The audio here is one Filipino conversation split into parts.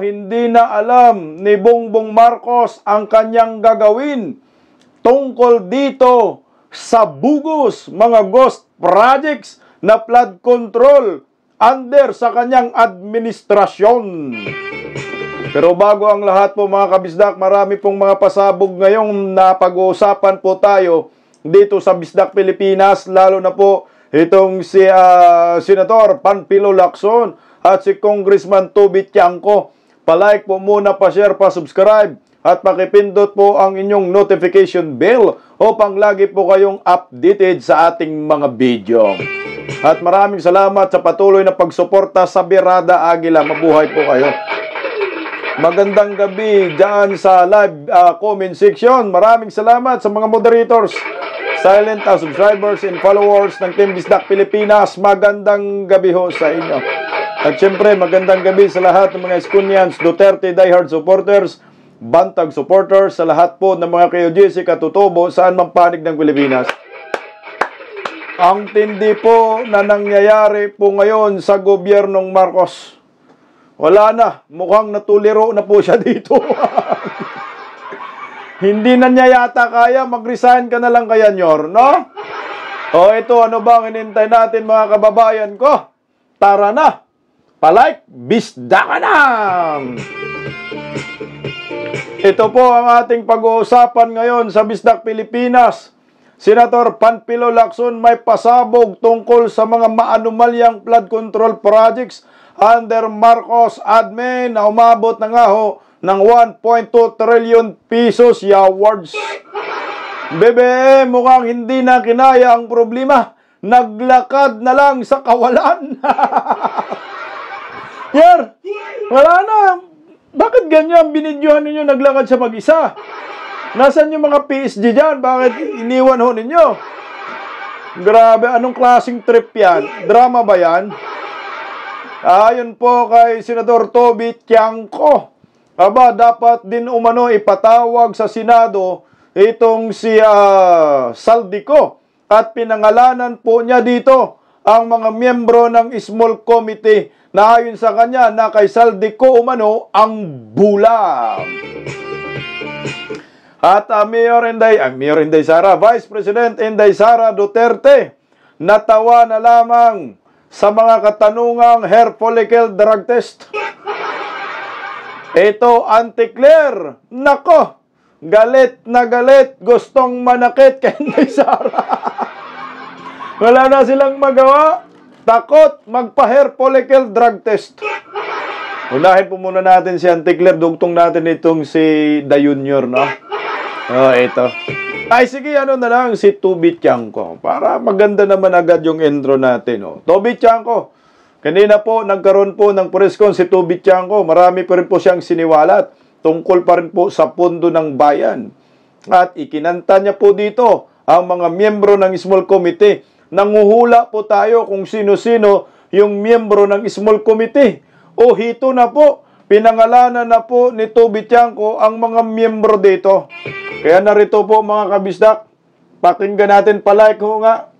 hindi na alam ni Bongbong Marcos ang kanyang gagawin tungkol dito sa bugus mga ghost projects na flood control under sa kanyang administrasyon. Pero bago ang lahat po mga kabisdak, marami pong mga pasabog ngayong na pag-uusapan po tayo dito sa Bisdak Pilipinas, lalo na po itong si Senator Panfilo Lacson at si Congressman Toby Tiangco. Palike po muna, pa-share, pa-subscribe at pakipindot po ang inyong notification bell upang lagi po kayong updated sa ating mga video. At maraming salamat sa patuloy na pagsuporta sa Birada Agila. Mabuhay po kayo. Magandang gabi dyan sa live comment section. Maraming salamat sa mga moderators, silent subscribers and followers ng Team Bisdak Pilipinas. Magandang gabi ho sa inyo. At syempre, magandang gabi sa lahat ng mga Escunians, Duterte diehard supporters, Bantag supporters, sa lahat po ng mga KOJC katutubo saan mang panig ng Pilipinas. Ang tindi po na nangyayari po ngayon sa gobyernong Marcos. Wala na, mukhang natuliro na po siya dito. Hindi na niya yata kaya, mag-resign ka na lang kaya, Nyor, no? O ito, ano bang hinintay natin mga kababayan ko? Tara na! Palike, bisda ka na! Ito po ang ating pag-uusapan ngayon sa Bisdak Pilipinas. Senator Panfilo Lacson may pasabog tungkol sa mga maanumalyang flood control projects under Marcos admin na umabot na nga ho ng 1.2 trillion pesos awards. Bebe, mukhang hindi na kinaya ang problema. Naglakad na lang sa kawalan. Yer, wala na. Bakit ganyan? Binidyohan ninyo naglakad siya mag-isa. Nasaan yung mga PSG dyan? Bakit iniwan ho ninyo? Grabe, anong klaseng trip yan? Drama ba yan? Ayon po kay Senador Toby Tiangco. Aba, dapat din umano ipatawag sa Senado itong si Saldico. At pinangalanan po niya dito ang mga miyembro ng small committee na ayon sa kanya na kay Saldico umano ang bulag. At Mayor Inday Sara, Vice President Inday Sara Duterte, natawa na lamang sa mga katanungang hair follicle drug test. Ito, Auntie Claire, nako, galit na galit, gustong manakit kay Inday Sara. Wala na silang magawa, takot magpa-hair follicle drug test. Unahin po muna natin si Auntie Claire, dugtong natin itong si The Junior, no? Oh, ito. Ay, sige, ano na lang, si Toby Tiangco. Para maganda naman agad yung intro natin, oh. Toby Tiangco. Kanina po, nagkaroon po ng press con si Toby Tiangco. Marami pa rin po siyang siniwalat. Tungkol pa rin po sa pondo ng bayan. At ikinanta niya po dito ang mga miyembro ng small committee. Nanguhula po tayo kung sino-sino yung miyembro ng small committee. O hito na po, pinangalanan na po ni Toby Tiangco ang mga miyembro dito. Kaya narito po mga kabisdak, pakinggan natin palike ko nga.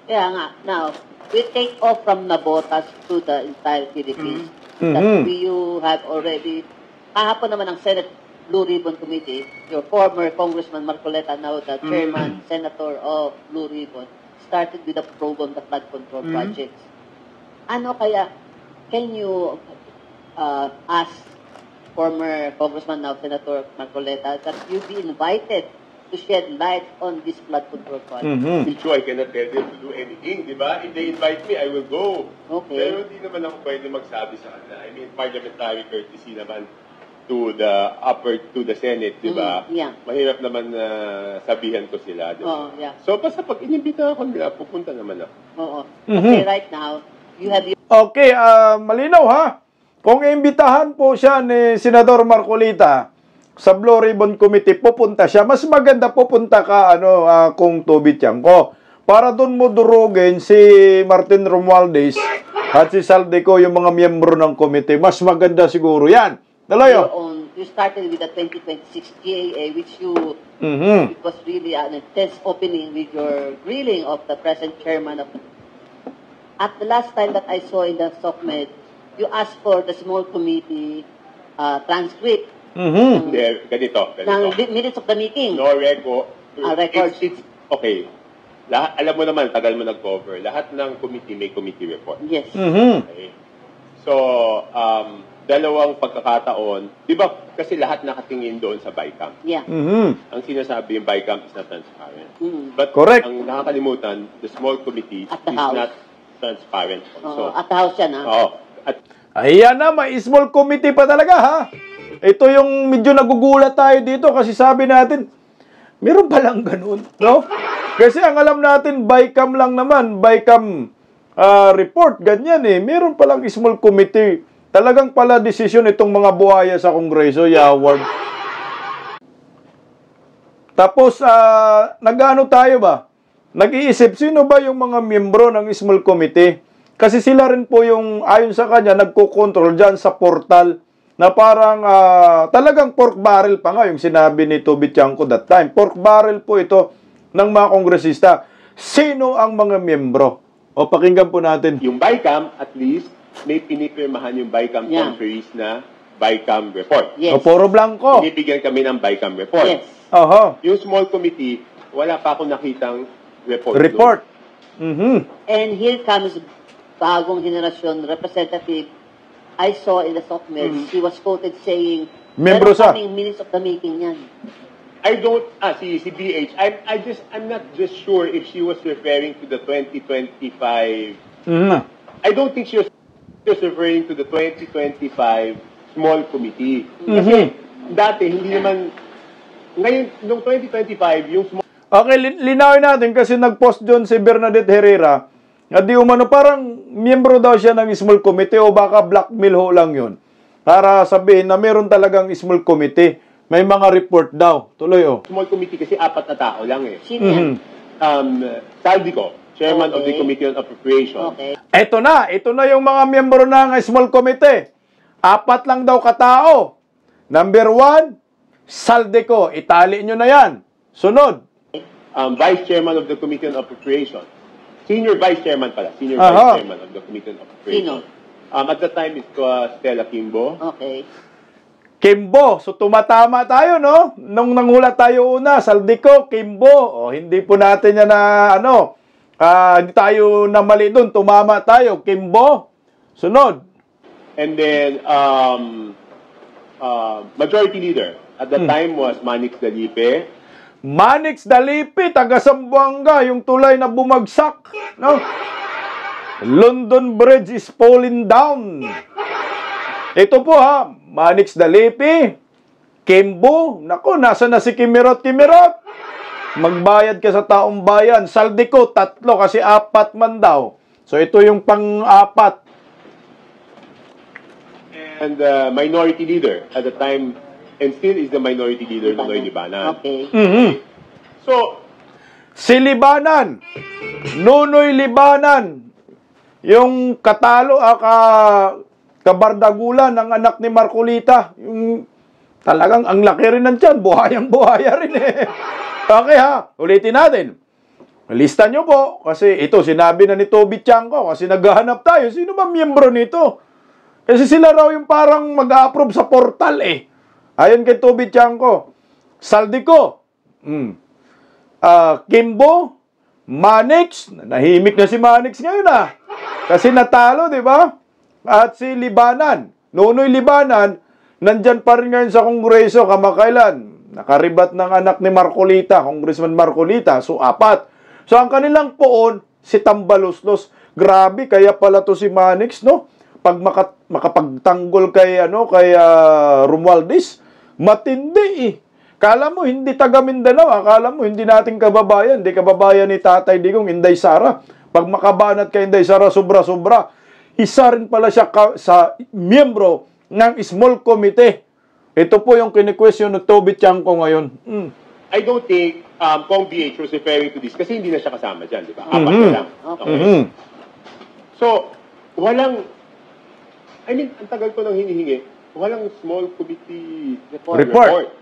Yeah nga. Now, we take off from Nabotas to the entire Philippines. That you have already, kahapon naman ang Senate Blue Ribbon Committee, your former Congressman Marcoleta, now the chairman, senator of Blue Ribbon, started with a probe on the flood control projects. Ano kaya, can you ask former Congressman, now Senator Marcoleta, that you be invited to shed light on this flood control project? So I cannot tell them to do anything, di ba? If they invite me, I will go. Okay. Pero hindi naman ako pwede magsabi sa kanila. I mean, parliamentary courtesy naman to the Senate, di ba? Yeah. Mahirap naman na sabihan ko sila, di ba? Yeah. So, basta pag inimbita ako nila, pupunta naman ako. Oo. Okay, right now, you have your... Okay, malinaw ha. Kung imbitahan po siya ni Senador Marcolita sa Blue Ribbon Committee, pupunta siya. Mas maganda pupunta ka, kung Toby Tiangco. Para doon mo durugin si Martin Romualdez at si Saldico, yung mga miyembro ng committee. Mas maganda siguro yan. Dalayo. You started with the 2026 GAA, which you, it was really an intense opening with your grilling of the present chairman of. At the last time that I saw in the SOCMED, you ask for the small committee transcript Mhm. Hindi, ganito. ng minutes of the meeting. No record. Records. It's okay. Alam mo naman, tagal mo nag-cover. Lahat ng committee may committee report. Yes. Mhm. Okay. So, dalawang pagkakataon, di ba kasi lahat nakatingin doon sa BICAM. Yeah. Mhm. Ang sinasabi yung BICAM is not transparent. Mm. But Correct. ang nakakalimutan, the small committee At the is House. not transparent Oo, also. at the house yan, ha? Oo. At Ayan na, may small committee pa talaga, ha? Ito yung medyo nagugulat tayo dito kasi sabi natin, meron palang ganun, no? Kasi ang alam natin, BICAM lang naman, BICAM report, ganyan eh. Meron palang small committee. Talagang pala desisyon itong mga buhaya sa Kongreso, Yaward. Tapos, nag-ano tayo ba? Nag-iisip, sino ba yung mga miyembro ng small committee? Kasi sila rin po yung, ayon sa kanya, nagko-control dyan sa portal na parang talagang pork barrel pa nga yung sinabi ni Toby Chanco that time. Pork barrel po ito ng mga kongresista. Sino ang mga miyembro? O pakinggan po natin. yung BICAM, at least, may pinipirmahan yung BICAM Yeah. conferees na BICAM report. Yes. O puro blanco. Binibigyan kami ng BICAM report. Yes. Aha. Yung small committee, wala pa akong nakitang report. Report. Mhm. And here comes bagong generasyon representative. I saw in the software, she was quoted saying, Membro sa- "Meron kaming minutes of the meeting yan." I don't, si BH, I'm not just sure if she was referring to the 2025, Mhm. I don't think she was just referring to the 2025 small committee. Kasi dati, hindi naman, ngayon, noong 2025, yung small Okay, linawin natin kasi nag-post doon si Bernadette Herrera na di umano parang miyembro daw siya ng small committee o baka blackmail ho lang yun. Para sabihin na meron talagang small committee. May mga report daw. Tuloy oh. small committee kasi 4 na tao lang eh. Sino yan? Saldico, Chairman of the Okay. Committee on Appropriation. Okay. Ito na yung mga miyembro ng small committee. 4 lang daw katao. Number 1, Saldico. Itali nyo na yan. Sunod. Vice Chairman of the Committee on Appropriation. Senior Vice Chairman pala. Senior Aha. Vice Chairman of the Committee on Appropriation. Sino? At the time, it was Stella Kimbo. Okay. Kimbo. So tumatama tayo, no? Nung nangulat tayo una, Saldico, Kimbo. O, hindi po natin yan na, hindi tayo na mali doon. Tumama tayo. Kimbo. Sunod. And then, Majority Leader at the time was Manix Dalipe. Manix Dalipi, taga Zamboanga, yung tulay na bumagsak, no? London Bridge is falling down. Ito po ha, Manix Dalipi, Kimbo, nako, nasa na si Kimirot? Magbayad ka sa taong bayan. Saldico, 3 kasi 4 man daw. So ito yung pang-4. And Minority Leader at the time, and still is the Minority Leader, Nonoy Libanan. Okay. So, Si Libanan, Nonoy Libanan, yung kabardagulan ng anak ni Marcolita, yung talagang ang laki rin ng tiyan, buhayang-buhaya rin eh. Okay ha, ulitin natin. Lista nyo po, kasi ito sinabi na ni Toby Chanco, kasi naghahanap tayo, sino ba miyembro nito? Kasi sila raw yung parang mag-approve sa portal eh. Ayon kay Toby Chanco, Saldico, Kimbo, Manix, nahimik na si Manix ngayon ah. Kasi natalo, di ba? At si Libanan, Nonoy Libanan, nandyan pa rin ngayon sa Kongreso, kamakailan. Nakaribat ng anak ni Marcolita, Congressman Marcolita, so 4. So ang kanilang poon, si Tambaloslos. Grabe, kaya pala to si Manix, no? Pag makapagtanggol kay Romualdez, matindi eh. Kala mo hindi taga Mindanao, akala mo hindi nating kababayan, hindi kababayan ni Tatay Digong, Inday Sara. Pag makabanat kay Inday Sara, sobra-sobra. Isa rin pala siya sa miyembro ng small committee. Ito po yung kini-question ng Toby Chanco ngayon. I don't think Kong BH was referring to this kasi hindi na siya kasama dyan, di ba? 4 na lang. Okay. So, ang tagal ko nang hinihingi, walang small committee report.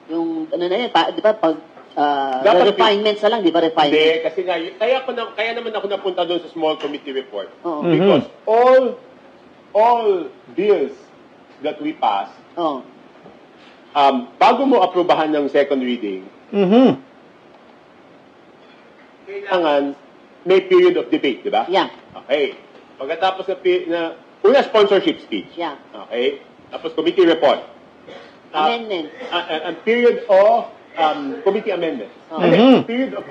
Yung, ano na yan, di ba, pag Dapat refinements na lang, di ba, refinements? Hindi, kasi kaya naman ako napunta doon sa small committee report. Oo. Because all bills that we pass, Oh. bago mo aprobahan ng second reading, kailangan may period of debate, di ba? Yeah. Okay. Pagkatapos una sponsorship speech. Yeah. Okay. Tapos committee report. Amendment. A period of committee amendments. Oh. Period of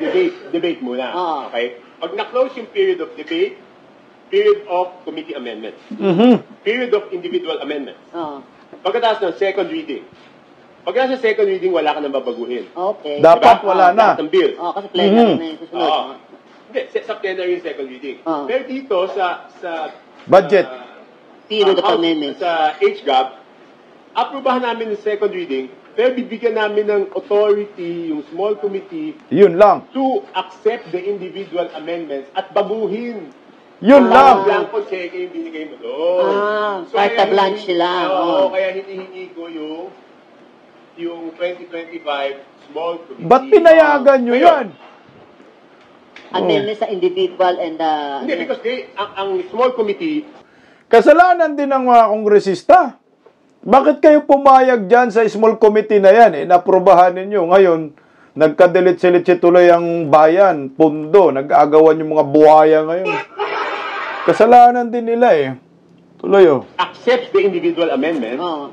debate muna. Oh. Okay. Pag na-close yung period of debate, period of committee amendments. Period of individual amendments. Oh. Pagkatapos ng second reading. Pag nasa second reading, wala ka nang babaguhin. Okay. Dapat wala na. Lahat ng bills. Oh, kasi plenary na yung susunod. Oo. Hindi, sa plenary yung second reading. Oo. Pero dito, sa Budget. Period of House- amendments. Sa HGAB, aprubahan namin yung second reading, pero bibigyan namin ng authority, yung small committee, Yun lang. to accept the individual amendments at baguhin. Yun lang. Blanco check yung binigay mo doon. carte kaya blanche sila. Oo, Oo. kaya hinihingi ko yung 2025 small committee. Ba't pinayagan nyo yan? Amendment sa individual and Hindi, because ang small committee, Kasalanan din ng mga kongresista. Bakit kayo pumayag dyan sa small committee na yan? Inaprobahan ninyo. Ngayon, nagkadelit-silitsi tuloy ang bayan, pundo, nag-aagawan yung mga buhaya ngayon. Kasalanan din nila eh. Tuloy oh. accepts the individual amendments, Oh.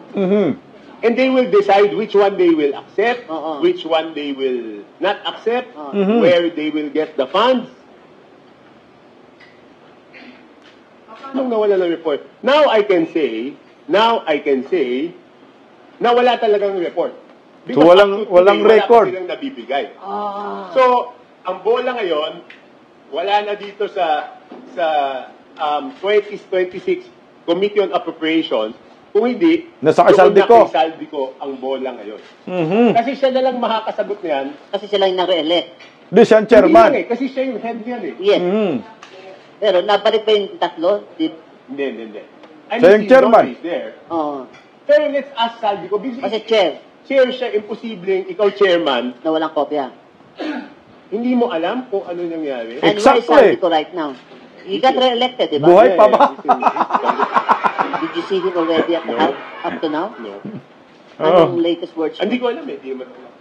and they will decide which one they will accept, Oo. which one they will not accept, where they will get the funds. Nung nawala ng report. Now I can say, na wala talagang report. So, walang- up to walang today, record. Wala pa silang nabibigay. Ah. So, ang bola ngayon, wala na dito sa 2026 Committee on Appropriations, kung hindi, Nasa kay doon na Saldico. kay Saldico ang bola ngayon. Mhm. Kasi siya na lang makakasagot niyan. Kasi sila yung na-re-elect. Di siya ang Hindi yan chairman. eh, kasi siya yung head niyan eh. Yes. Mhm. Pero nabalik pa yung tatlo. Hindi. Siya yung chairman. Is there. Oh. Pero let's ask Saldico, because Kasi chair chair siya, imposibleng ikaw chairman, na walang kopya. hindi mo alam kung ano nangyari. And Exactly. where is Saldico right now? He got re-elected, di ba? Buhay pa ba? Did you see him already at the No. house up to now? No. Anong latest words? Hindi ko alam eh. Hindi mo alam.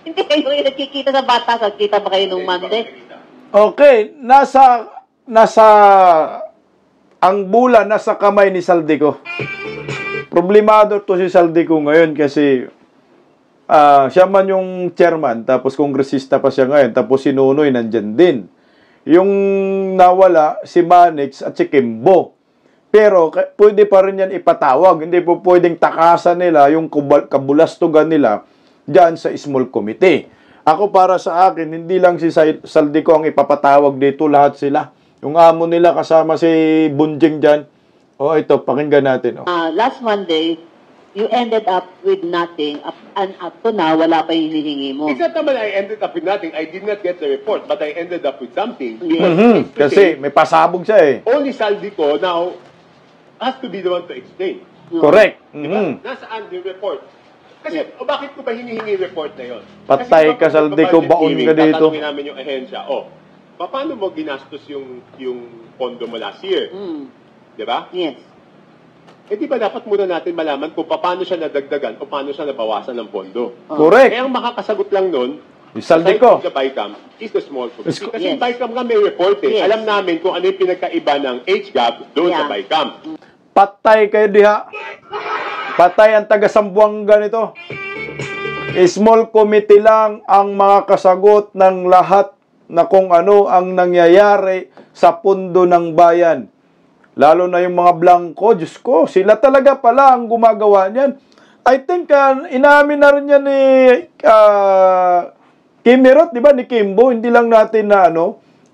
Hindi kayo yung nagkikita sa bata. Nagkita ba kayo nung Monday? Okay, nasa ang bola nasa kamay ni Saldico. Problemado to si Saldico ngayon kasi siya man yung chairman, tapos kongresista pa siya ngayon, tapos si Nunoy nandyan din. Yung nawala, si Manix at si Kimbo. Pero pwede pa rin yan ipatawag. Hindi po pwedeng takasan nila yung kabulastugan nila dyan sa small committee. Ako para sa akin, hindi lang si Saldico ang ipapatawag dito, lahat sila. Yung amo nila kasama si Bunjing dyan. Oh, ito, pakinggan natin. Oh. Last Monday, you ended up with nothing. And up to now, wala pa yung hinihingi mo. It's not naman I ended up with nothing. I did not get the report, but I ended up with something. Mhm. Kasi may pasabog siya eh. Only Saldico now has to be the one to explain. Correct. Diba? Mhm. Nasaan yung report? Kasi, bakit ko ba hinihingi yung report na yun? Patay ka, Saldico, baon ka dito. Tatanungin namin yung ahensya, paano mo ginastos yung pondo mo last year? Di ba? Yes. Di ba dapat muna natin malaman kung paano siya nadagdagan o paano siya nabawasan ng pondo? Correct. Ang makakasagot lang nun, Yung Saldico. aside from the BICAM, is the small committee. Kasi Yes. yung BICAM nga may report eh. Yes. Alam namin kung ano yung pinagkaiba ng HGAB doon sa Yeah. BICAM. Patay kayo diha. Patay ang taga-Sambuanga nito. Small committee lang ang makakasagot ng lahat na kung ano ang nangyayari sa pundo ng bayan. Lalo na yung mga Blanco, Diyos ko, sila talaga pala ang gumagawa niyan. I think inamin na rin yan ni Kimirot, di ba, ni Kimbo, hindi lang natin na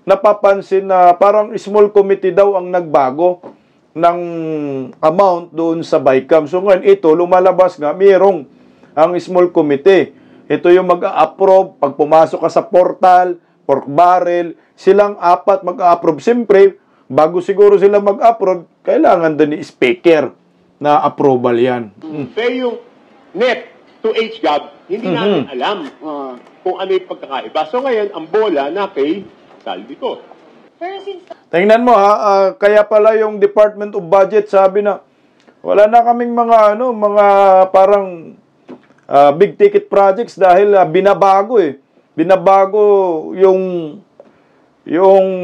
napapansin na parang small committee daw ang nagbago ng amount doon sa BICAM. So ngayon, ito, lumalabas nga, mayroong ang small committee. Ito yung mag-a-approve, pag pumasok ka sa portal, pork barrel, silang apat mag-a-approve. Siyempre, bago siguro sila mag-approve, kailangan din ni speaker na approval yan. Pero yung net to HGAB, hindi namin alam Oh. kung ano yung pagkakaiba. So ngayon, ang bola na kay Saldico. Pero since Tingnan mo ha, kaya pala yung Department of Budget sabi na wala na kaming mga mga parang big ticket projects dahil binabago eh. Binabago yung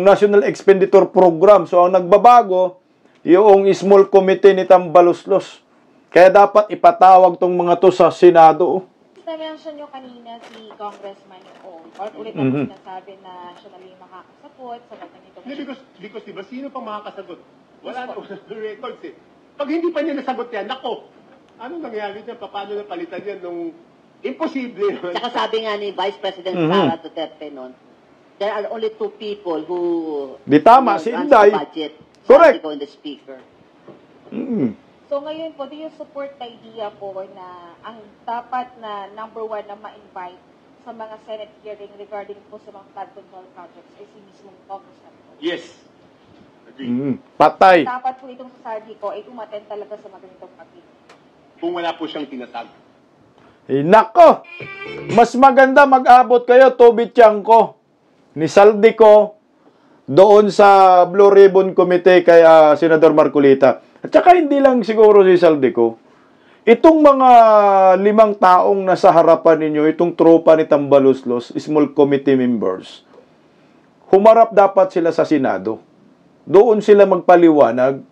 National Expenditure Program. So ang nagbabago yung small committee ni Tambaloslos. Kaya dapat ipatawag tong mga to sa Senado. na-mention nyo kanina si Congressman Ong, ulit ako sinasabi na siya na yung makakasagot sa ganito. Because diba, sino pang makakasagot? Wala na records eh. Pag hindi pa niya nasagot yan, nako, ano nangyari dyan? Paano napalitan yan nung imposible? Tsaka sabi nga ni Vice President Sara Duterte noon, there are only two people who Di tama, si runs Inday. the budget. Correct. Sabi ko and the Speaker. So ngayon po, do you support the idea po na ang dapat na number one na ma-invite sa mga Senate hearing regarding po sa mga flood control projects ay si mismong Congressman po? Yes. Agree. Patay. Dapat po itong sa Sardico ay umattend talaga sa mga ganitong pagkikin. Kung wala po siyang tinatag. Nako! Mas maganda mag-abot kayo, Toby Tiangco, ni Saldico, doon sa Blue Ribbon Committee kay Senador Marcolita. At saka hindi lang siguro si Saldico. Itong mga 5 taong nasa harapan ninyo, itong tropa ni Tambaloslos, small committee members, humarap dapat sila sa Senado. Doon sila magpaliwanag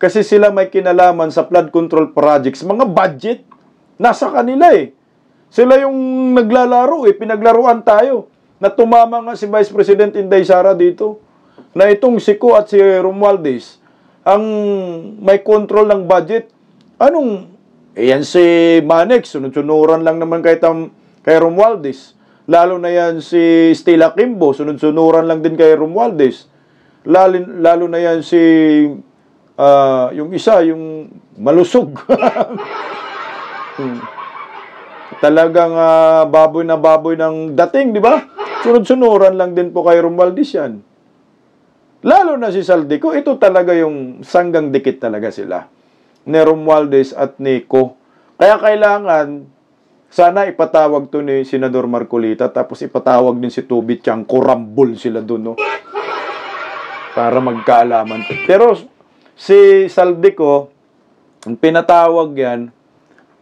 kasi sila may kinalaman sa flood control projects, mga budget. Nasa kanila eh. Sila yung naglalaro eh, pinaglaruan tayo. Na tumama nga si Vice President Inday Sara dito. Na itong si Ko at si Romualdez, ang may control ng budget. Yan si Manex, sunod-sunuran lang naman kay Romualdez. Lalo na yan si Stella Kimbo, sunod-sunuran lang din kay Romualdez. Lalo na yan si, yung isa, yung malusog. Talagang baboy na baboy ng dating, di ba? Sunod-sunuran lang din po kay Romualdez yan. Lalo na si Saldico, ito talaga yung sanggang dikit talaga sila. Ni Romualdez at ni Ko. Kaya kailangan, sana ipatawag to ni Senador Marcolita, tapos ipatawag din si Toby Tiangco, rambol sila doon, no? Para magkaalaman. Pero si Saldico, ang pinatawag yan,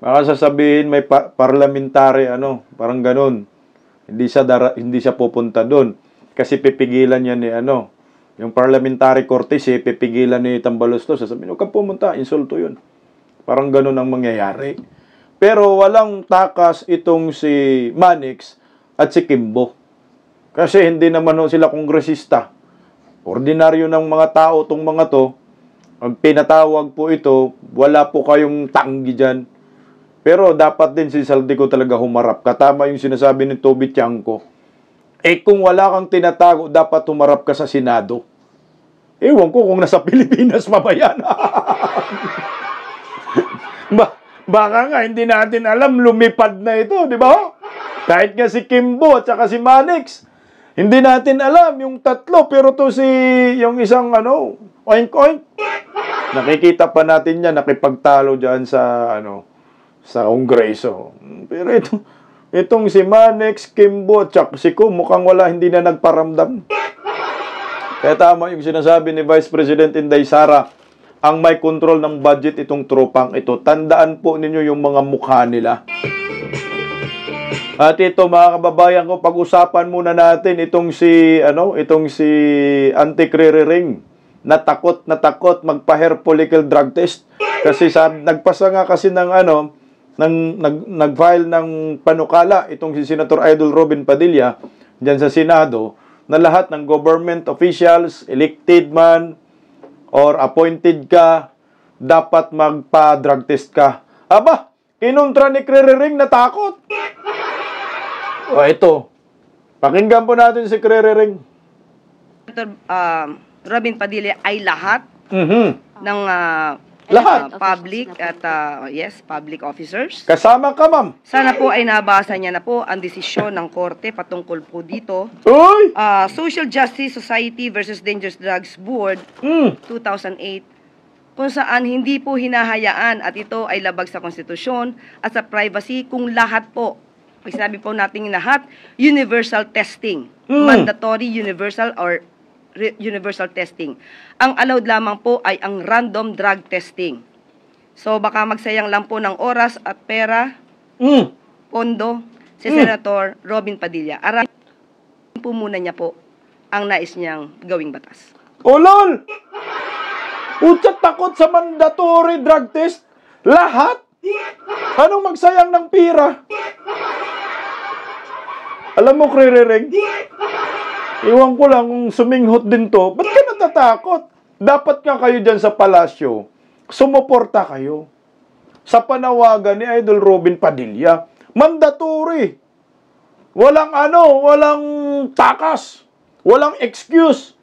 baka sasabihin may parliamentary, parang ganun. Hindi siya pupunta doon. Kasi pipigilan niya ni, yung parliamentary courtesy, pipigilan ni Tambaloslos. Sasabihin, huwag kang pumunta, insulto yun. Parang ganun ang mangyayari. Pero walang takas itong si Manix at si Kimbo. Kasi hindi naman sila kongresista. Ordinaryo ng mga tao itong mga to. Ang pinatawag po ito, wala po kayong tanggi dyan. Pero dapat din si Saldico talaga humarap. Katama yung sinasabi ni Toby Tiangco. Kung wala kang tinatago, dapat humarap ka sa Senado. Ewan ko kung nasa Pilipinas pa ba yan. Baka nga, hindi natin alam, lumipad na ito, di ba? Kahit nga si Kimbo at saka si Manix. Hindi natin alam yung tatlo, pero to yung isang, oink-oink. Nakikita pa natin yan, nakipagtalo dyan sa Kongreso. Pero itong si Manix, Kimbo, at si Ko, mukhang hindi na nagparamdam. Kaya tama yung sinasabi ni Vice President Inday Sara, ang may control ng budget itong tropang ito. Tandaan po ninyo yung mga mukha nila. At ito mga kababayan ko, pag-usapan muna natin itong si Auntie Kririring. Natakot magpa-hair follicle drug test. Kasi nagpasa nga kasi nag-file ng panukala itong si Senator Idol Robin Padilla diyan sa Senado na lahat ng government officials, elected man or appointed ka, dapat magpa-drug test ka. Aba, kinontra ni Kririring, natakot. Ito. Pakinggan po natin si Kririring. Senator Robin Padilla ay lahat ng Lahat. public at public officers. Kasama ka, ma'am. Sana po ay nabasa niya na po ang desisyon ng korte patungkol po dito. Uy! Social Justice Society versus Dangerous Drugs Board 2008, kung saan hindi po hinahayaan at ito ay labag sa konstitusyon at sa privacy kung lahat po, pag sinabi po natin lahat, universal testing, mandatory universal or universal testing. Ang allowed lamang po ay ang random drug testing. So baka magsayang lang po ng oras at pera, pondo, si Senator Robin Padilla. Aramin po muna niya po ang nais niyang gawing batas. Ulol! Utsa takot sa mandatory drug test? Lahat? Anong magsayang ng pira? Alam mo, Krirereng, iwan ko lang kung suminghot din to, ba't ka natatakot? Dapat ka kayo dyan sa palasyo, sumuporta kayo sa panawagan ni Idol Robin Padilla. Mandatory. Walang takas. Walang excuse.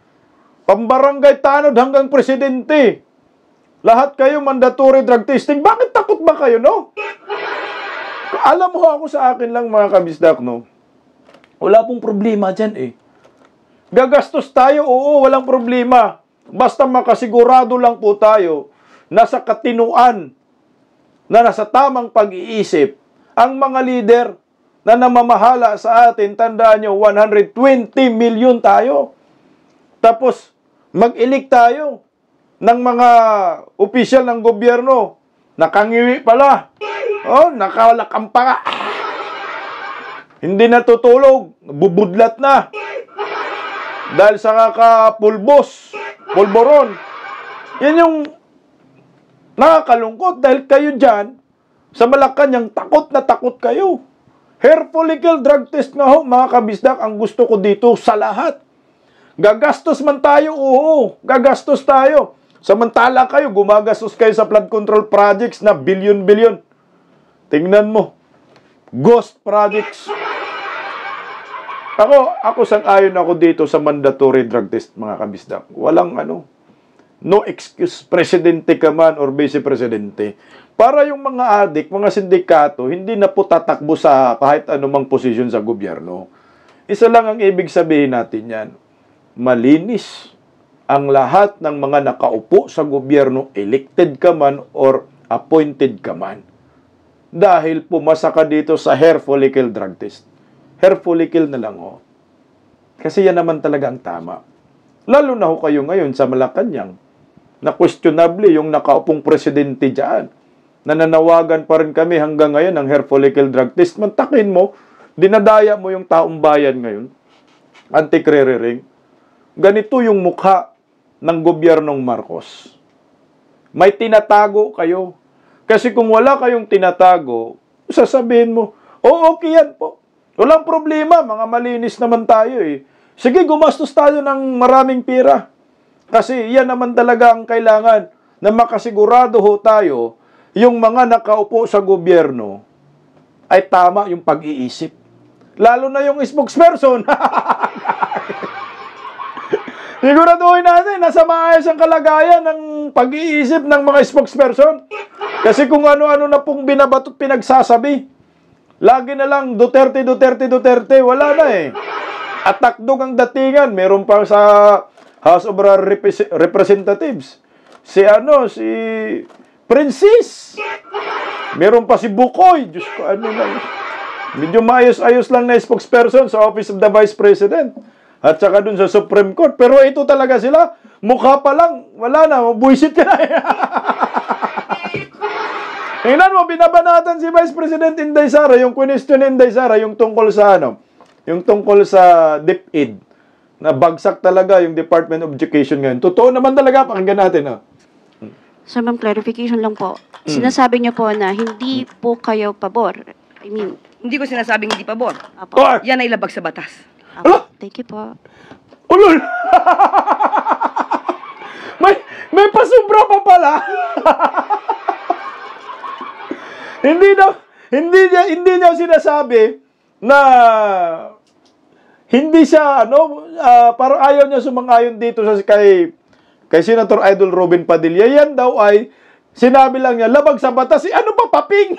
Pambarangay tanod hanggang presidente. Lahat kayo mandatory drug testing. Bakit takot ba kayo, no? Alam mo, ako sa akin lang, mga kabisdak, no? Wala pong problema dyan, eh. Gagastos tayo, oo, walang problema. Basta makasigurado lang po tayo na sa katinuan, na nasa tamang pag-iisip, ang mga leader na namamahala sa atin, tandaan nyo, 120 million tayo. Tapos, mag-elect tayo ng mga opisyal ng gobyerno. Nakangiwi pala. Oh, nakalakam pa nga. Hindi natutulog. Bubudlat na. Dahil sa kakapulbos, pulboron. Yan yung nakakalungkot dahil kayo dyan, sa Malacanang, takot na takot kayo. Hair follicle drug test nga ho, mga kabisdak, ang gusto ko dito sa lahat. Gagastos man tayo, oo, gagastos tayo. Samantala kayo, gumagastos kayo sa flood control projects na billion-billion. Tingnan mo, ghost projects. Ako sang-ayon ako dito sa mandatory drug test, mga kabisdak. Walang no excuse, presidente ka man or vice-presidente. Para yung mga adik, mga sindikato, hindi na po tatakbo sa kahit anumang posisyon sa gobyerno. Isa lang ang ibig sabihin natin yan. Malinis ang lahat ng mga nakaupo sa gobyerno, elected ka man or appointed ka man. Dahil pumasa ka dito sa hair follicle drug test. Hair follicle na lang, oh. Kasi yan naman talaga ang tama. Lalo na ho kayo ngayon sa Malacanang, na questionable yung nakaupong presidente dyan. Nananawagan pa rin kami hanggang ngayon ng hair follicle drug test. Mantakin mo, dinadaya mo yung taong bayan ngayon. Anti-Krirereng. Ganito yung mukha ng gobyernong Marcos. May tinatago kayo. Kasi kung wala kayong tinatago, sasabihin mo, oh, okay yan po. Walang problema, mga malinis naman tayo eh. Sige, gumastos tayo ng maraming pira. Kasi yan naman talaga ang kailangan na makasigurado ho tayo yung mga nakaupo sa gobyerno ay tama yung pag-iisip. Lalo na yung spokesperson. Siguraduhin natin, nasa maayos ang kalagayan ng pag-iisip ng mga spokesperson. Kasi kung ano-ano na pong binabatot pinagsasabi, lagi na lang Duterte, wala na eh. At takdog ang datingan, meron pa sa House of Representatives. Si Princess. Meron pa si Bukoy. Diyos ko, lang. Medyo maayos-ayos lang na spokesperson sa Office of the Vice President. At saka dun sa Supreme Court. Pero ito talaga sila, mukha pa lang, wala na, buwisit ka na. Tingnan mo, binabanatan si Vice President Inday Sara, yung question ni Inday Sara, yung tungkol sa yung tungkol sa DepEd, na bagsak talaga yung Department of Education ngayon. Totoo naman talaga, pakinggan natin. So, ma'am, clarification lang po. Sinasabi niyo po na hindi po kayo pabor. I mean, Hindi ko sinasabing hindi pabor. apo. Yan ay labag sa batas. Apo. Thank you po. Ulol! may pasubra pa pala. Hindi niya sinasabi na hindi siya parang ayaw niya sumang-ayon dito kay Senator Idol Robin Padilla. Yan daw ay sinabi lang niya labag sa batas. Ano ba, paping?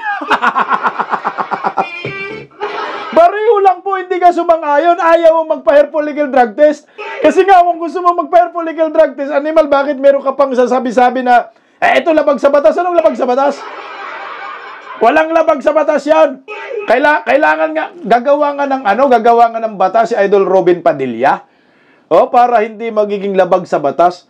Bariho lang po, hindi ka sumang-ayon. Ayaw mo magpa-hair follicle drug test. Kasi nga, kung gusto mo magpa-hair follicle drug test, animal, bakit meron ka pang sasabi-sabi na, ito labag sa batas. Anong labag sa batas? Walang labag sa batas yan. Kailangan nga, gagawa nga ng batas si Idol Robin Padilla. O, para hindi magiging labag sa batas.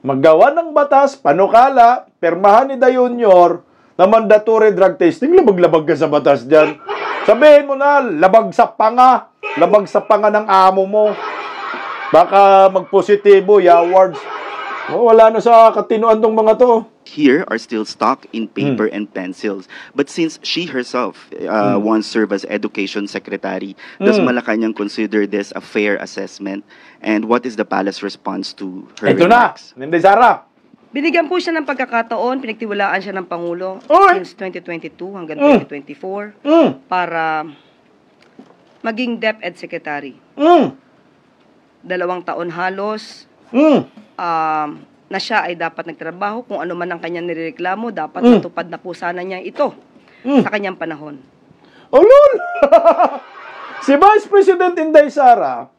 Maggawa ng batas, panukala, permahan ni Da Junior na mandatory drug testing, labag-labag ka sa batas dyan. Sabihin mo na, labag sa panga ng amo mo. Baka magpositibo, awards. Wala na sa katinuan tong mga to. Here are still stuck in paper and pencils. But since she herself once served as education secretary, does Malacanang consider this a fair assessment? And what is the palace response to her Ito na, remarks? Inday Sara. Binigyan po siya ng pagkakataon, pinagtiwalaan siya ng Pangulo Oy! since 2022 hanggang 2024 para maging DepEd Secretary. 2 taon halos na siya ay dapat nagtrabaho. Kung ano man ang kanyang nireklamo, dapat matupad na po sana niya ito sa kanyang panahon. Oh, lol! Si Vice President Inday Sara,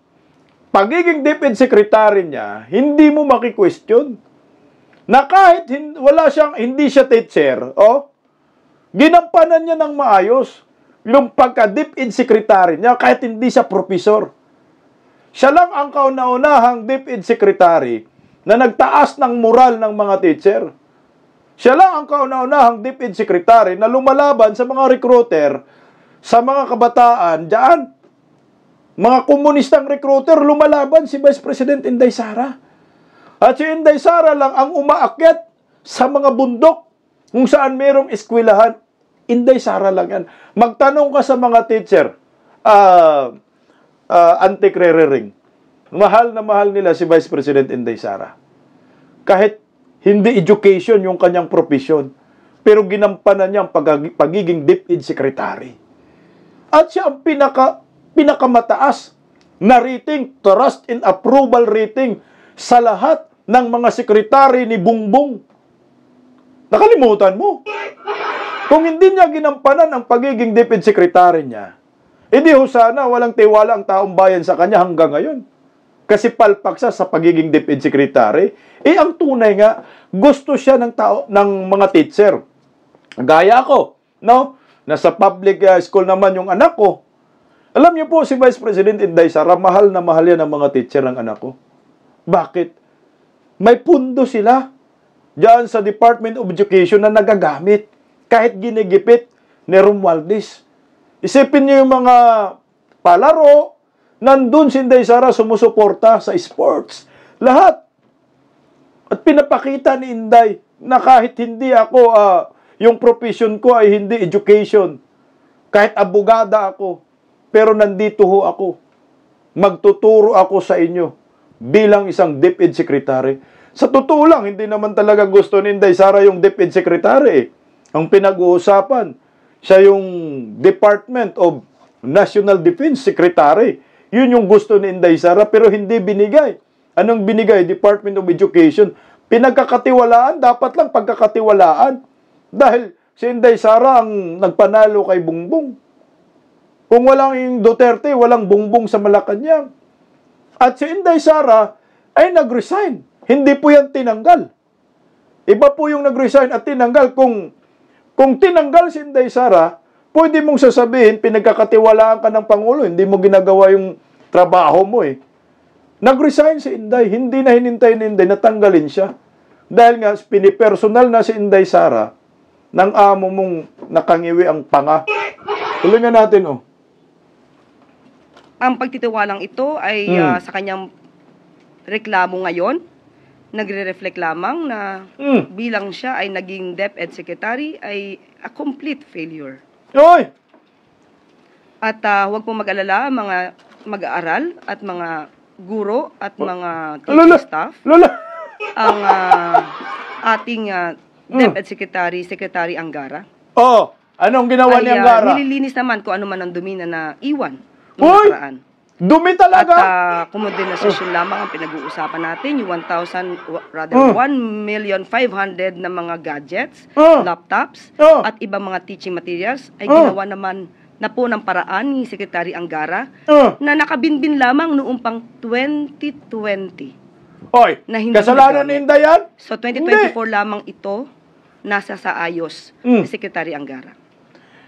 pagiging DepEd Secretary niya, hindi mo maki-question. Na kahit hindi siya teacher, ginampanan niya ng maayos yung pagka-DepEd Secretary niya kahit hindi siya professor. Siya lang ang kauna-unahang DepEd Secretary na nagtaas ng moral ng mga teacher. Siya lang ang kauna-unahang DepEd Secretary na lumalaban sa mga recruiter, sa mga kabataan, diyan. Mga komunistang recruiter, lumalaban si Vice President Inday Sara. At si Inday Sara lang ang umaakyat sa mga bundok kung saan mayroong eskwelahan. Inday Sara lang yan. Magtanong ka sa mga teacher, anti-krerering. Mahal na mahal nila si Vice President Inday Sara. Kahit hindi education yung kanyang profesyon, pero ginampanan niya ang pagiging DepEd Secretary. At siya ang pinakamataas na rating, trust and approval rating sa lahat ng mga sekretary ni Bongbong. Nakalimutan mo. Kung hindi niya ginampanan ang pagiging DepEd Secretary niya, hindi ho sana walang tiwala ang taong bayan sa kanya hanggang ngayon. Kasi palpak siya sa pagiging DepEd Secretary. Ang tunay nga, gusto siya ng mga teacher. Gaya ako, no? Nasa public school naman yung anak ko. Alam niyo po, si Vice President Inday Sara, mahal na mahal yan ang mga teacher ng anak ko. Bakit? May pundo sila diyan sa Department of Education na nagagamit. Kahit ginigipit ni Romualdez. Isipin niyo yung mga palaro, nandun si Inday Sara sumusuporta sa sports. Lahat. At pinapakita ni Inday na kahit hindi ako, yung profession ko ay hindi education. Kahit abogada ako, pero nandito ho ako. Magtuturo ako sa inyo bilang isang DepEd Secretary. Sa totoo lang, hindi naman talaga gusto ni Inday Sara yung DepEd Secretary. Ang pinag-uusapan, siya yung Department of National Defense Secretary. Yun yung gusto ni Inday Sara, pero hindi binigay. Anong binigay? Department of Education. Pinagkakatiwalaan, dapat lang pagkakatiwalaan. Dahil si Inday Sara ang nagpanalo kay Bongbong. Kung walang yung Duterte, walang Bongbong sa Malacanang. At si Inday Sara ay nag-resign. Hindi po yan tinanggal. Iba po yung nag-resign at tinanggal. Kung tinanggal si Inday Sara, pwede mong sasabihin, pinagkakatiwalaan ka ng Pangulo, hindi mo ginagawa yung trabaho mo eh. Nag-resign si Inday, hindi na hinintay ni Inday, natanggalin siya. Dahil nga, pinipersonal na si Inday Sara, ng amo mong nakangiwi ang panga. Tuloy nga natin, Ang pagtitiwalang ito ay sa kanyang reklamo ngayon, nagre-reflect lamang na bilang siya ay naging DepEd Secretary ay a complete failure. Oy! At huwag pong mag-alala mga mag-aaral at mga guro at mga teaching staff. Ang ating DepEd Secretary, Secretary Angara. Anong ginawa ni Angara? Nililinis naman kung ano man ang dumi na iwan ng Uy! nakaraan. Dumi talaga? At kumodernization lamang ang pinag-uusapan natin, yung 1,500,000 na mga gadgets, laptops, at ibang mga teaching materials ay ginawa naman na po ng paraan ni Secretary Angara na nakabinbin lamang noong pang 2020. Oy, na hindi kasalanan ni Inday yan? So 2024 lamang ito nasa sa ayos ni Secretary Angara.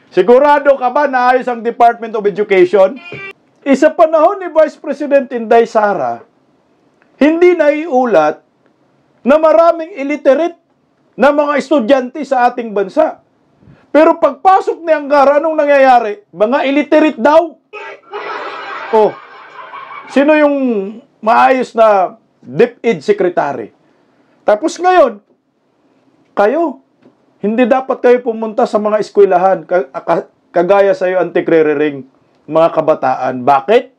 Sigurado ka ba na ayos ang Department of Education? Isa panahon ni Vice President Inday Sara, hindi naiulat na maraming illiterate na mga estudyante sa ating bansa. Pero pagpasok ni Angara, anong nangyayari? Mga illiterate daw. Oh, sino yung maayos na DepEd secretary? Tapos ngayon, kayo, hindi dapat kayo pumunta sa mga eskwelahan, kagaya sa iyo, anti-kreriring, mga kabataan. Bakit?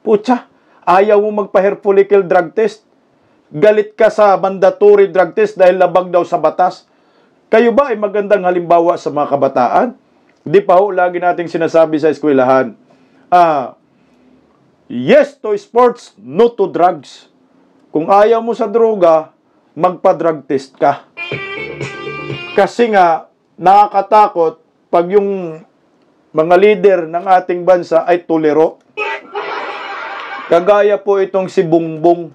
Putya, ayaw mo magpa-hair follicle drug test. Galit ka sa mandatory drug test dahil labag daw sa batas. Kayo ba ay magandang halimbawa sa mga kabataan? Di pa ho, lagi nating sinasabi sa eskwelahan, yes to sports, no to drugs. Kung ayaw mo sa droga, magpa-drug test ka. Kasi nga, nakakatakot pag yung mga leader ng ating bansa ay tulero. Kagaya po itong si Bongbong.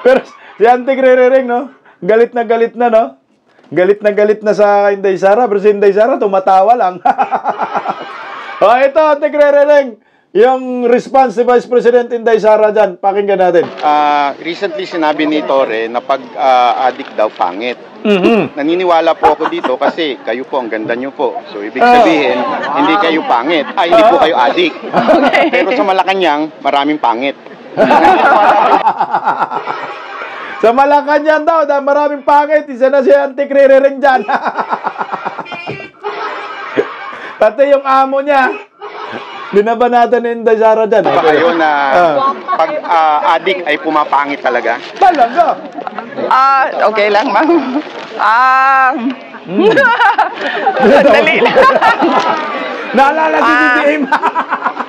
Pero si Auntie Kreriring, no? Galit na, no? Galit na sa Inday Sara, pero si Inday Sara tumatawa lang. O, ito, Auntie Kreriring. Yung response ni Vice President Inday Sara dyan, pakinggan natin. Recently sinabi ni Torre na pag-addict daw pangit. Mm-hmm. Naniniwala po ako dito kasi kayo po, ang ganda nyo po. So, ibig sabihin, hindi kayo pangit. Hindi po kayo addict. Okay. Pero sa Malacanang, maraming pangit. Sa Malacanang daw, dahil maraming pangit, isa na si Auntie Kreriring dyan. Pati yung amo niya, binabanatan ni Inday Sara dyan. Ba kayo na pag-addict ay pumapangit talaga? Talaga? Okay lang, ma'am. Dali lang. Naalala si CDM.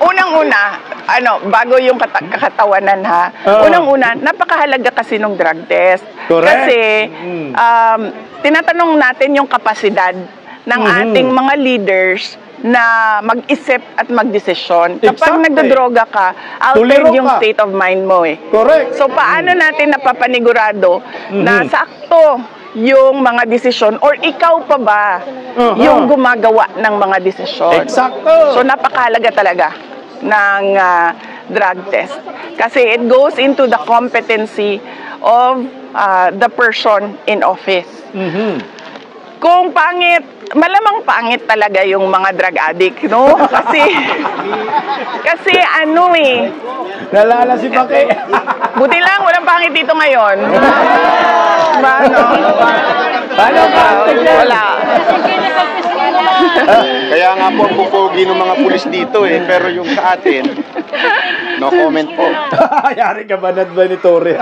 Unang-una, bago yung kakatawanan ha. Unang-una, napakahalaga kasi ng drug test. Correct. Kasi tinatanong natin yung kapasidad ng ating mga leaders na mag-isip at magdesisyon. Kapag nagdodroga ka, altered yung state of mind mo eh. Correct. So paano natin napapanigurado na sakto yung mga desisyon or ikaw pa ba yung gumagawa ng mga desisyon? Eksakto. So napakahalaga talaga ng drug test. Kasi it goes into the competency of the person in office. Kung pangit, malamang pangit talaga yung mga drug addict, no? Kasi ano eh. Nalala si Pake. Buti lang, walang pangit dito ngayon. Ano ka? Wala. Kaya nga po ang pupogi ng mga pulis dito eh. Pero yung sa atin, no comment po. Yari ka banat ba ni Torre?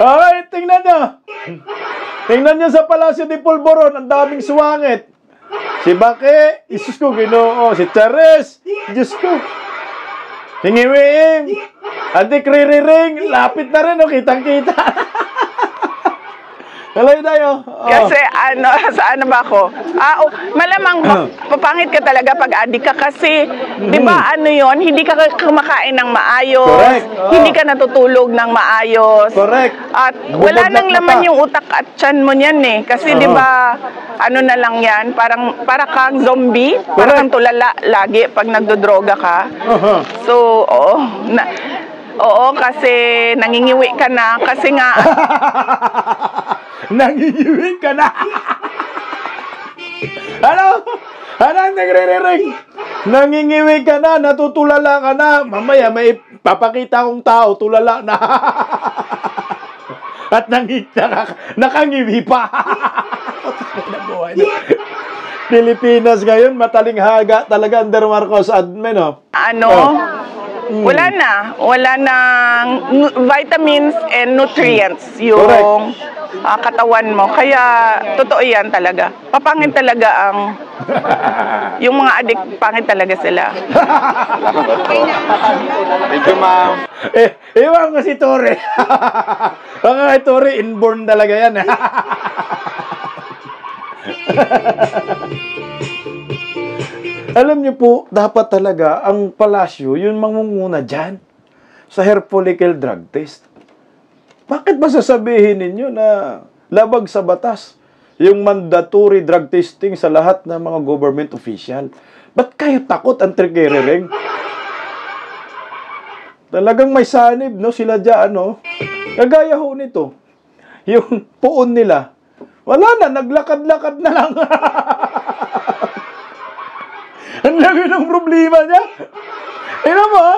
Okay, tingnan nyo. Tingnan nyo sa Palacio de Polvoron, ang daming suwangit. Si Bake, Isus ko, Ginoo. Si Chares, Diyos ko. Hingiwiing. Auntie Kreriring, lapit na rin, kitang-kita. Hello tayo. Kasi saan ba ako? Malamang papangit ka talaga pag addict ka kasi, di ba yon, hindi ka kumakain ng maayos. Correct. Hindi ka natutulog ng maayos. Correct. At wala nang laman yung utak at tiyan mo niyan eh. Kasi di ba, na lang yan, para kang zombie, para kang tulala lagi pag nagdodroga ka. So, oo, kasi nangingiwi ka na, kasi nga... Nangingiwi ka na. Ano ang nagre-ring? Nangingiwi ka na, natutulala ka na. Mamaya may papakita kong tao, tulala na. At nakangiwi pa. Pilipinas ngayon, mataling haga talaga under Marcos admin, Wala nang vitamins and nutrients yung katawan mo. Kaya, totoo yan talaga. Papangit talaga yung mga addict, pangit talaga sila. Thank you, ma'am. Iwan ko si Torre. Baka kay Torre, inborn talaga yan. Alam niyo po, dapat talaga ang palasyo, yun mangunguna dyan sa hair follicle drug test. Bakit ba sasabihin ninyo na labag sa batas yung mandatory drug testing sa lahat ng mga government official. Ba't kayo takot ang trikerering? Talagang may sanib, no? Sila dyan, no? Kagaya ho nito. Yung puon nila, wala na, naglakad-lakad na lang. Ang laki ng problema niya. Ina mo, ha?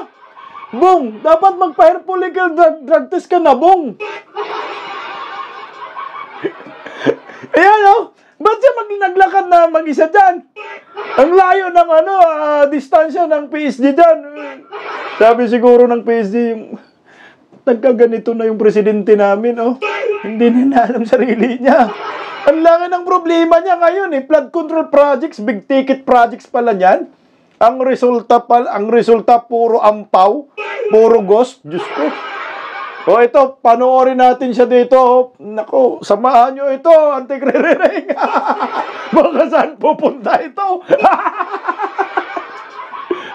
Bong, dapat mag-hair follicle drug test ka na, Bong. Ayan, no? Ba't siya naglakad na mag-isa dyan? Ang layo ng distansya ng PSG dyan. Sabi siguro ng PSG, yung nagkaganito na yung presidente namin, oh. Hindi na alam sarili niya. Ang laki ng problema niya ngayon, eh. Flood control projects, big ticket projects pala niyan. Ang resulta puro ampaw, puro ghost. Diyos ko. O ito, panoorin natin siya dito. Naku, samahan nyo ito, anti-krerering. Baka saan pupunta ito?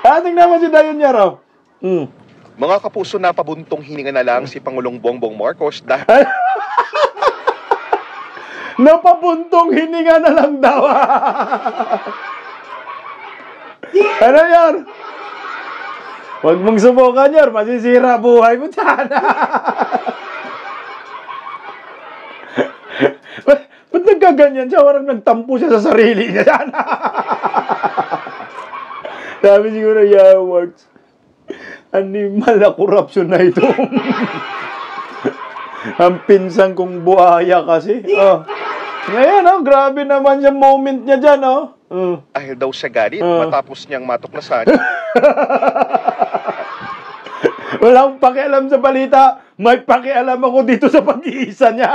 Ating naman si Dayon niya raw. Mga kapuso, na pabuntong hininga na lang si Pangulong Bongbong Marcos dahil... Napabuntong hininga na lang daw. Ano yan? Huwag mong subukan yan, masisira buhay mo dyan. Ba't nagkaganyan siya? Parang nagtampo siya sa sarili niya dyan. Sabi siguro, yeah, works. Animal na korupsyon na ito. Ang pinsan kong buhaya kasi. Oh. Ngayon, grabe naman yung moment niya dyan, oh. Dahil daw sa galit, matapos niyang matuklasan. Wala akong pakialam sa balita. May pakialam ako dito sa pag-iisa niya.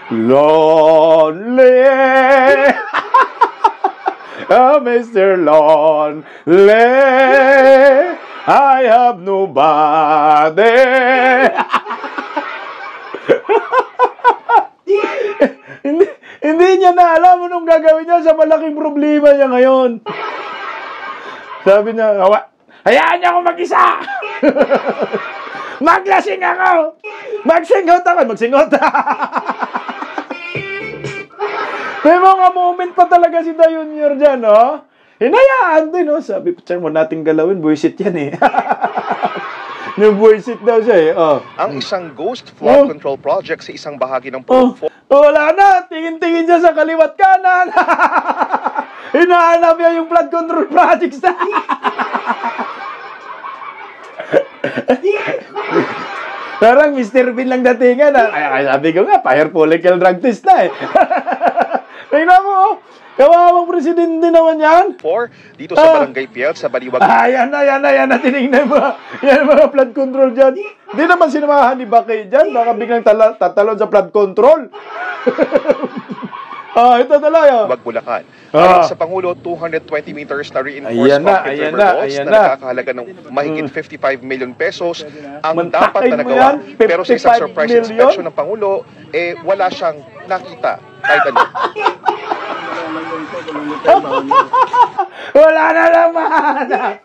Lonely. Oh, Mr. Lonely. I have nobody. Hindi niya na alam anong gagawin niya sa malaking problema niya ngayon. Sabi niya, hayaan niya ako mag-isa. Maglasing ako. Magsingot ako. Magsingot. May mga moment pa talaga si Dayon dyan, no? Hinayaan din, no? Sabi, picture mo nating galawin, buwisit yan eh. Nabuwisit daw siya eh. Ang isang ghost flood control project sa isang bahagi ng Pulong wala na, tingin-tingin siya sa kaliwat kanan. Hinahanap niya yung flood control projects na. Parang Mr. Bean lang datingan. Ay, sabi ko nga, fire follicle drug test na eh. Tingnan mo, kawawang presidente naman yan. Dito sa Barangay Piel, sa Baliwag. Yan na, tinignan mo. Yan mga flood control dyan. Hindi naman sinamahan ni Bakay dyan. Baka biglang tatalon sa flood control. Ito talaga. Bulacan. Sa Pangulo, 220 meters na reinforced concrete river walls na nakakahalaga ng mahigit 55 million pesos ang dapat na nagawa. Pero sa isang surprise inspection ng Pangulo, wala siyang nakita kahit ano. Wala na lang mahanap.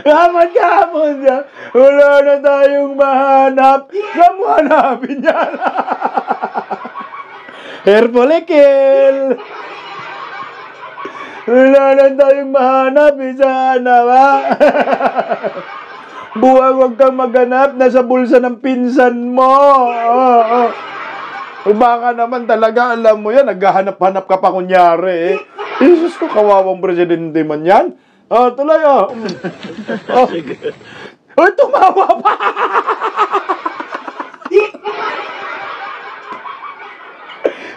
Kamon niya. Wala na tayong mahanap. Saan mo hanapin yan? Hair follicle. Wala na tayong mahanap. Sana ba? Buwag, huwag kang maghanap. Nasa bulsa ng pinsan mo. Baka naman talaga, alam mo yan, naghahanap-hanap ka pa kunyari eh. Jesus ko, kawawang presidente man yan. Tuloy tumawa pa!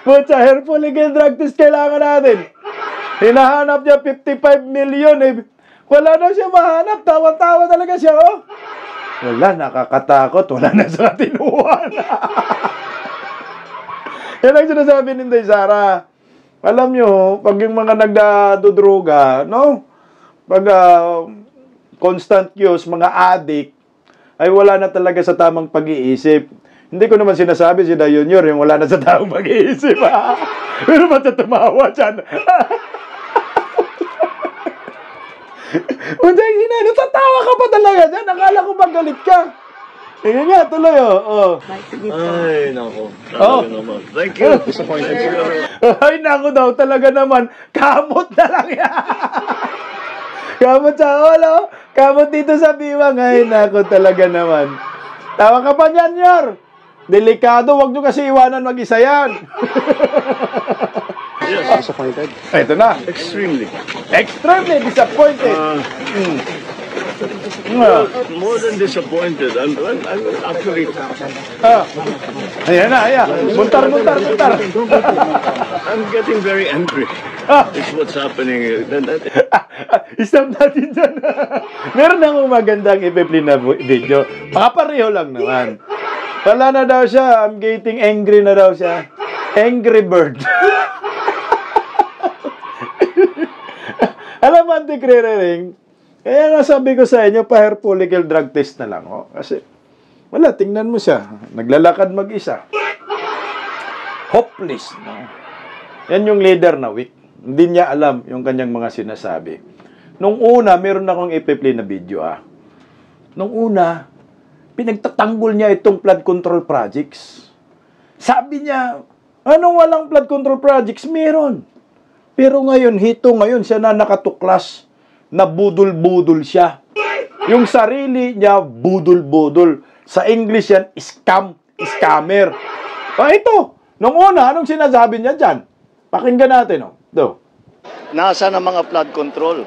Butsa, hair follicle drug test kailangan natin. Hinahanap niya 55 million eh. Wala na siya mahanap, tawa-tawa talaga siya, oh. Wala, nakakatakot, wala na sa tinuan. Yan ang sinasabi ni Inday Sara. Alam nyo, pag yung mga nagdadodroga, no? Pag constant use, mga addict, ay wala na talaga sa tamang pag-iisip. Hindi ko naman sinasabi si Dayon yung wala na sa tamang pag-iisip, ha? Pero ba't tumawa dyan? Tatawa ka pa talaga dyan. Akala ko magalit ka. Sige nga, tuloy, oh. Ay, nako. Talaga naman. Thank you. Ay, nako daw, talaga naman. Kamot na lang yan. Kamot sa ulo. Kamot dito sa biwang. Ay, nako, talaga naman. Tawa ka pa niyan, Yor. Delikado, wag nyo kasi iwanan mag-isa yan. Yes, disappointed. Ito na. Extremely. Extremely disappointed. More than disappointed. I'm actually... Ayan na, ayan. Muntar. I'm getting very angry. It's what's happening. Stop natin dyan. Meron akong magandang i-play na video. Pareho lang naman. Wala na daw siya. I'm getting angry na daw siya. Angry bird. Alam mo, anti-clearing, kaya nga sabi ko sa inyo, pa-hair follicle drug test na lang. Oh. Kasi, wala, tingnan mo siya. Naglalakad mag-isa. Hopeless. No? Yan yung leader na weak. Hindi niya alam yung kanyang mga sinasabi. Nung una, meron akong ipi-play na video. Nung una, pinagtatanggol niya itong flood control projects. Sabi niya, anong walang flood control projects? Meron. Pero ngayon, siya na nakatuklas na budol-budol siya. Yung sarili niya, budol-budol. Sa English yan, scammer. Ito, nung una, anong sinasabi niya dyan? Pakinggan natin, Nasa na mga flood control?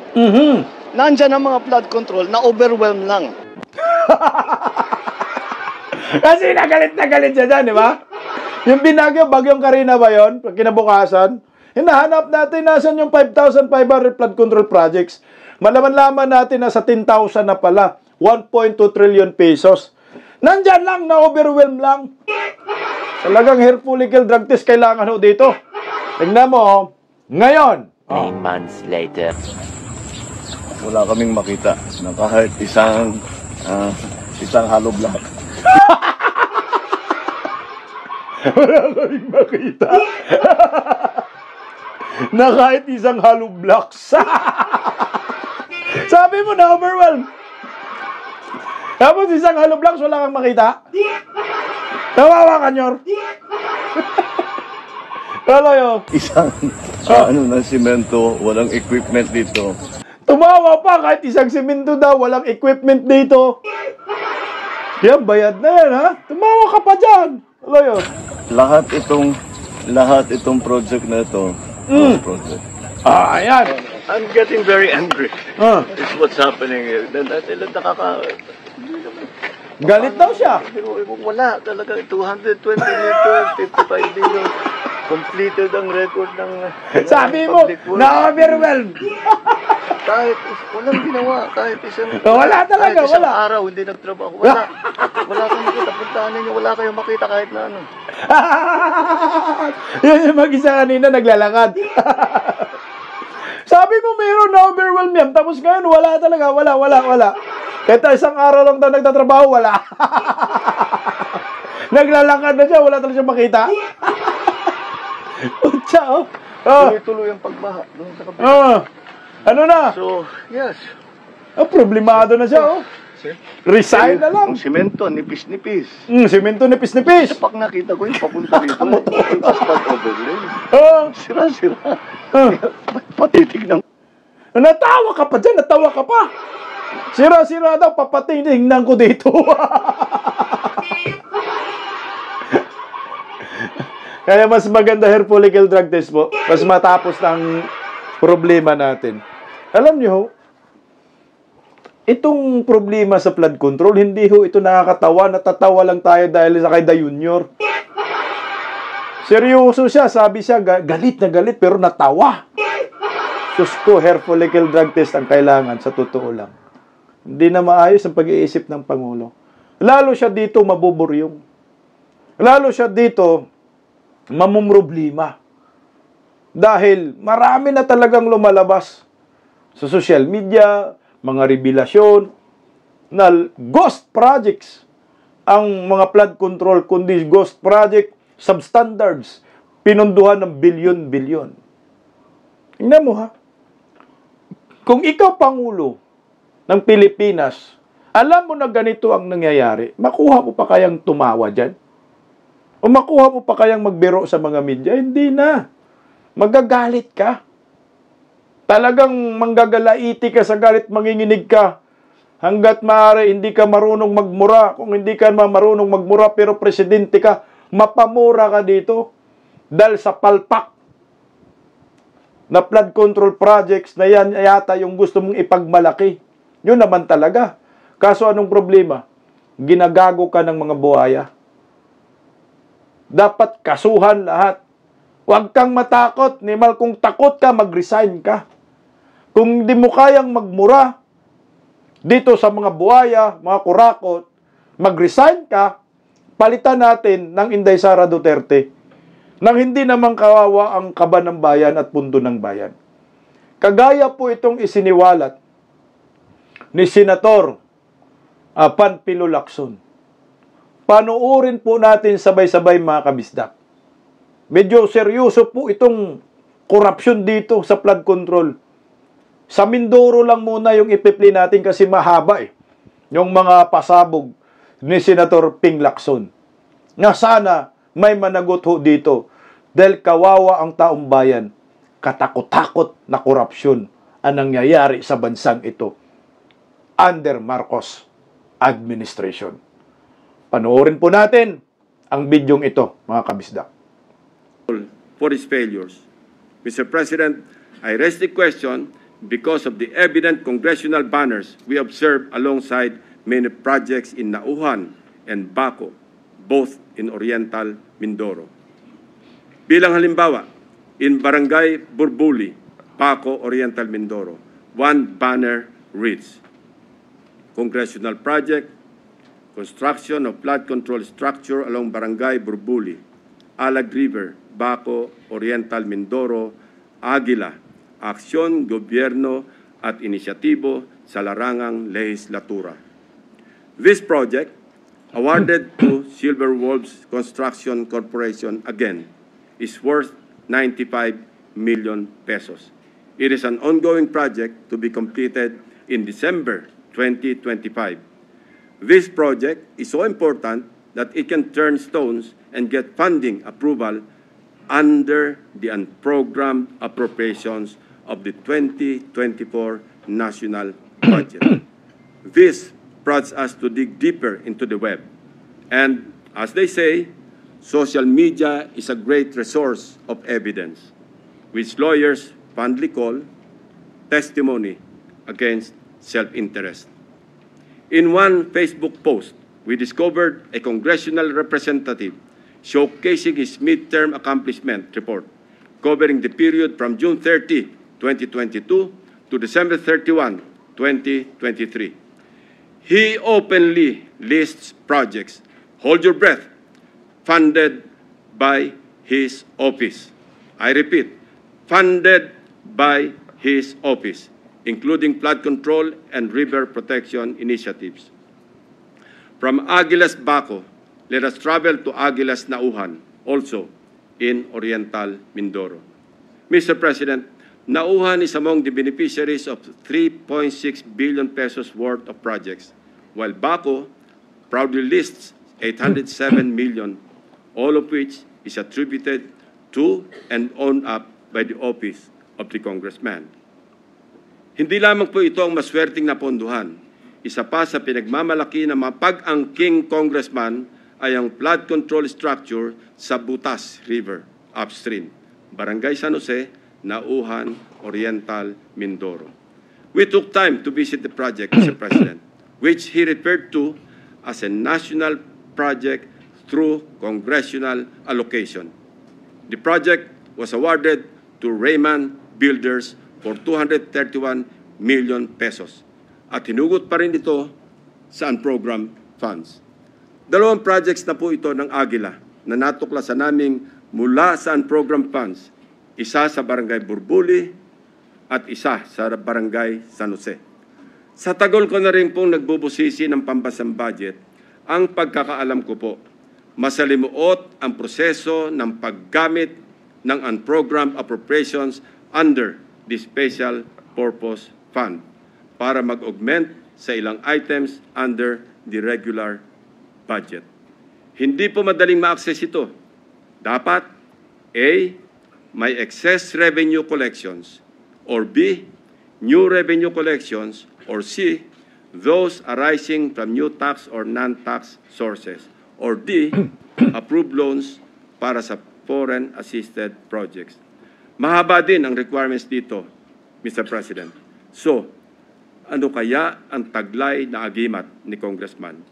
Nandyan ang mga flood control na overwhelm lang. Kasi nagalit siya dyan, di ba? Yung bagyong Karina ba yun? Kinabukasan, hinahanap natin nasan yung 5,500 flood control projects. Malaman-laman natin na sa 10,000 na pala. 1.2 trillion pesos. Nandyan lang, na-overwhelm lang. Talagang hair follicle drug test kailangan dito. Tingnan mo, ngayon. 9 months later. Wala kaming makita na kahit isang hollow block. Wala kaming makita. Na kahit isang hollow blocks. Sabi mo na overwhelmed. Tapos isang hollow blocks wala kang makita. Tawawa ka, Nyor. Kalayo. Isang na simento, walang equipment dito. Tumawa pa kahit isang simento daw, walang equipment dito. Yan, bayad na yan, ha? Tumawa ka pa dyan. Kalayo. Lahat itong project na ito. Project. Ayan. I'm getting very angry. It's what's happening here. Galit daw siya. Wala talaga. 220 meters, 55 billion. Completed ang record ng... Sabi mo, na-overwhelmed. Kahit walang ginawa, kahit wala talaga, kahit isang wala. araw, hindi nagtrabaho. Wala kayong makita. Puntahan ninyo, wala kayong makita kahit na ano. Yun yung mag-isa kanina naglalakad. Sabi mo mayroon na overwhelm yan. Tapos ngayon wala talaga. Wala. Kahit isang araw lang daw nagtatrabaho, wala. Naglalakad na siya. Wala talaga siya makita. Utsa, Tuloy-tuloy ang pagbaha. Doon sa kabila. Ano na? So, yes. Problemado na siya, Resign na lang. Ang simento, nipis-nipis. Simento, nipis-nipis. Kapag nakita ko yung papunta dito, asphalt overlay. Sira-sira. Patitignan. Natawa ka pa dyan, natawa ka pa. Sira-sira daw, papatingnan ko dito. Kaya mas maganda hair follicle drug test po. Mas matapos ng problema natin. Alam niyo, itong problema sa flood control, hindi ito nakakatawa. Natatawa lang tayo dahil sa kay Da Junior. Seryoso siya. Sabi siya, galit na galit pero natawa. Sus ko, hair follicle drug test ang kailangan sa totoo lang. Hindi na maayos ang pag-iisip ng Pangulo. Lalo siya dito mabuburyong. Lalo siya dito mamumroblema. Dahil marami na talagang lumalabas sa social media, mga revelasyon, na ghost projects ang mga flood control, kundi ghost project, substandards, pinunduhan ng bilyon-bilyon. Tingnan mo, ha? Kung ikaw Pangulo ng Pilipinas Alam mo na ganito ang nangyayari, makuha mo pa kayang tumawa dyan? O makuha mo pa kayang magbiro sa mga media? Hindi na. Magagalit ka. Talagang manggagalaiti ka sa galit, manginginig ka. Hanggat maaari, hindi ka marunong magmura. Kung hindi ka marunong magmura, pero presidente ka, mapamura ka dito. Dahil sa palpak na flood control projects na yan yata yung gusto mong ipagmalaki. Yun naman talaga. Kaso anong problema? Ginagago ka ng mga buhaya. Dapat kasuhan lahat. Huwag kang matakot. Nimal, kung takot ka, mag-resign ka. Kung hindi mo kayang magmura dito sa mga buhaya, mga kurakot, mag-resign ka, palitan natin ng Inday Sara Duterte nang hindi naman kawawa ang kaba ng bayan at pundo ng bayan. Kagaya po itong isiniwalat ni Senator Panfilo Lacson. Panuurin po natin sabay-sabay mga kabisdak. Medyo seryoso po itong korupsyon dito sa flood control. Sa Mindoro lang muna yung ipipli natin kasi mahaba yung mga pasabog ni Senator Ping Lacson. Na sana may managot ho dito dahil kawawa ang taong bayan. Katakot-takot na korupsyon ang nangyayari sa bansang ito under Marcos administration. Panoorin po natin ang bidyong ito, mga kabisdak. For its failures. Mr. President, I raise the question because of the evident congressional banners we observe alongside many projects in Nauhan and Baco, both in Oriental Mindoro. Bilang halimbawa, in Barangay Burbuli, Baco, Oriental Mindoro, one banner reads, Congressional Project, Construction of Flood Control Structure along Barangay Burbuli, Alag River, Baco, Oriental Mindoro, Aguila, Aksyon, Gobyerno at Inisyatibo sa Larangang Lehislatura. This project, awarded to Silver Wolves Construction Corporation again, is worth 95 million pesos. It is an ongoing project to be completed in December 2025. This project is so important that it can turn stones and get funding approval under the unprogrammed appropriations of the 2024 national budget. This prompts us to dig deeper into the web. And as they say, social media is a great resource of evidence, which lawyers fondly call testimony against self-interest. In one Facebook post, we discovered a congressional representative showcasing his midterm accomplishment report covering the period from June 30, 2022 to December 31, 2023. He openly lists projects, hold your breath, funded by his office. I repeat, funded by his office, including flood control and river protection initiatives. From Aguilas Baco, let us travel to Aguilas Nauhan, also in Oriental Mindoro. Mr. President, Nauhan is among the beneficiaries of 3.6 billion pesos worth of projects, while Baco proudly lists 807 million, all of which is attributed to and owned up by the office of the congressman. Hindi lamang po ito ang maswerteng napondohan. Isa pa sa pinagmamalaki ng mga pag-angking congressman ay ang flood control structure sa Butas River, upstream, Barangay San Jose, Nauhan, Oriental, Mindoro. We took time to visit the project, Mr. President, which he referred to as a national project through congressional allocation. The project was awarded to Raymond Builders for 231 million pesos. At hinugot pa rin ito sa unprogrammed funds. Dalawang projects na po ito ng Aguila na natuklasan naming mula sa unprogrammed funds. Isa sa Barangay Burbuli at isa sa Barangay San Jose. Sa tagal ko na rin pong nagbubusisi ng pambasang budget, ang pagkakaalam ko po, masalimuot ang proseso ng paggamit ng unprogrammed appropriations under the Special Purpose Fund para mag-augment sa ilang items under the regular budget. Hindi po madaling ma-access ito. Dapat A, may excess revenue collections, or B, new revenue collections, or C, those arising from new tax or non-tax sources, or D, approved loans para sa foreign assisted projects. Mahaba din ang requirements dito, Mr. President. So, ano kaya ang taglay na agimat ni Congressman?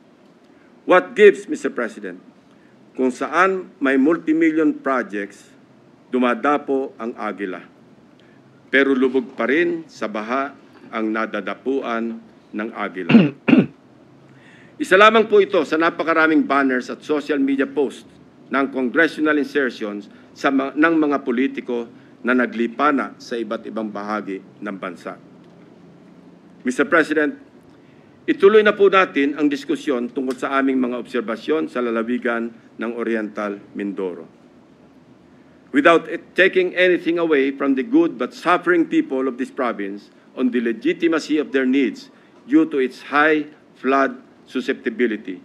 What gives, Mr. President? Kung saan may multimillion projects, dumadapo ang agila. Pero lubog pa rin sa baha ang nadadapuan ng agila. Isa lamang po ito sa napakaraming banners at social media posts ng congressional insertions ng mga politiko na naglipana sa iba't ibang bahagi ng bansa. Mr. President, ituloy na po natin ang diskusyon tungkol sa aming mga obserbasyon sa lalawigan ng Oriental Mindoro. Without taking anything away from the good but suffering people of this province on the legitimacy of their needs due to its high flood susceptibility,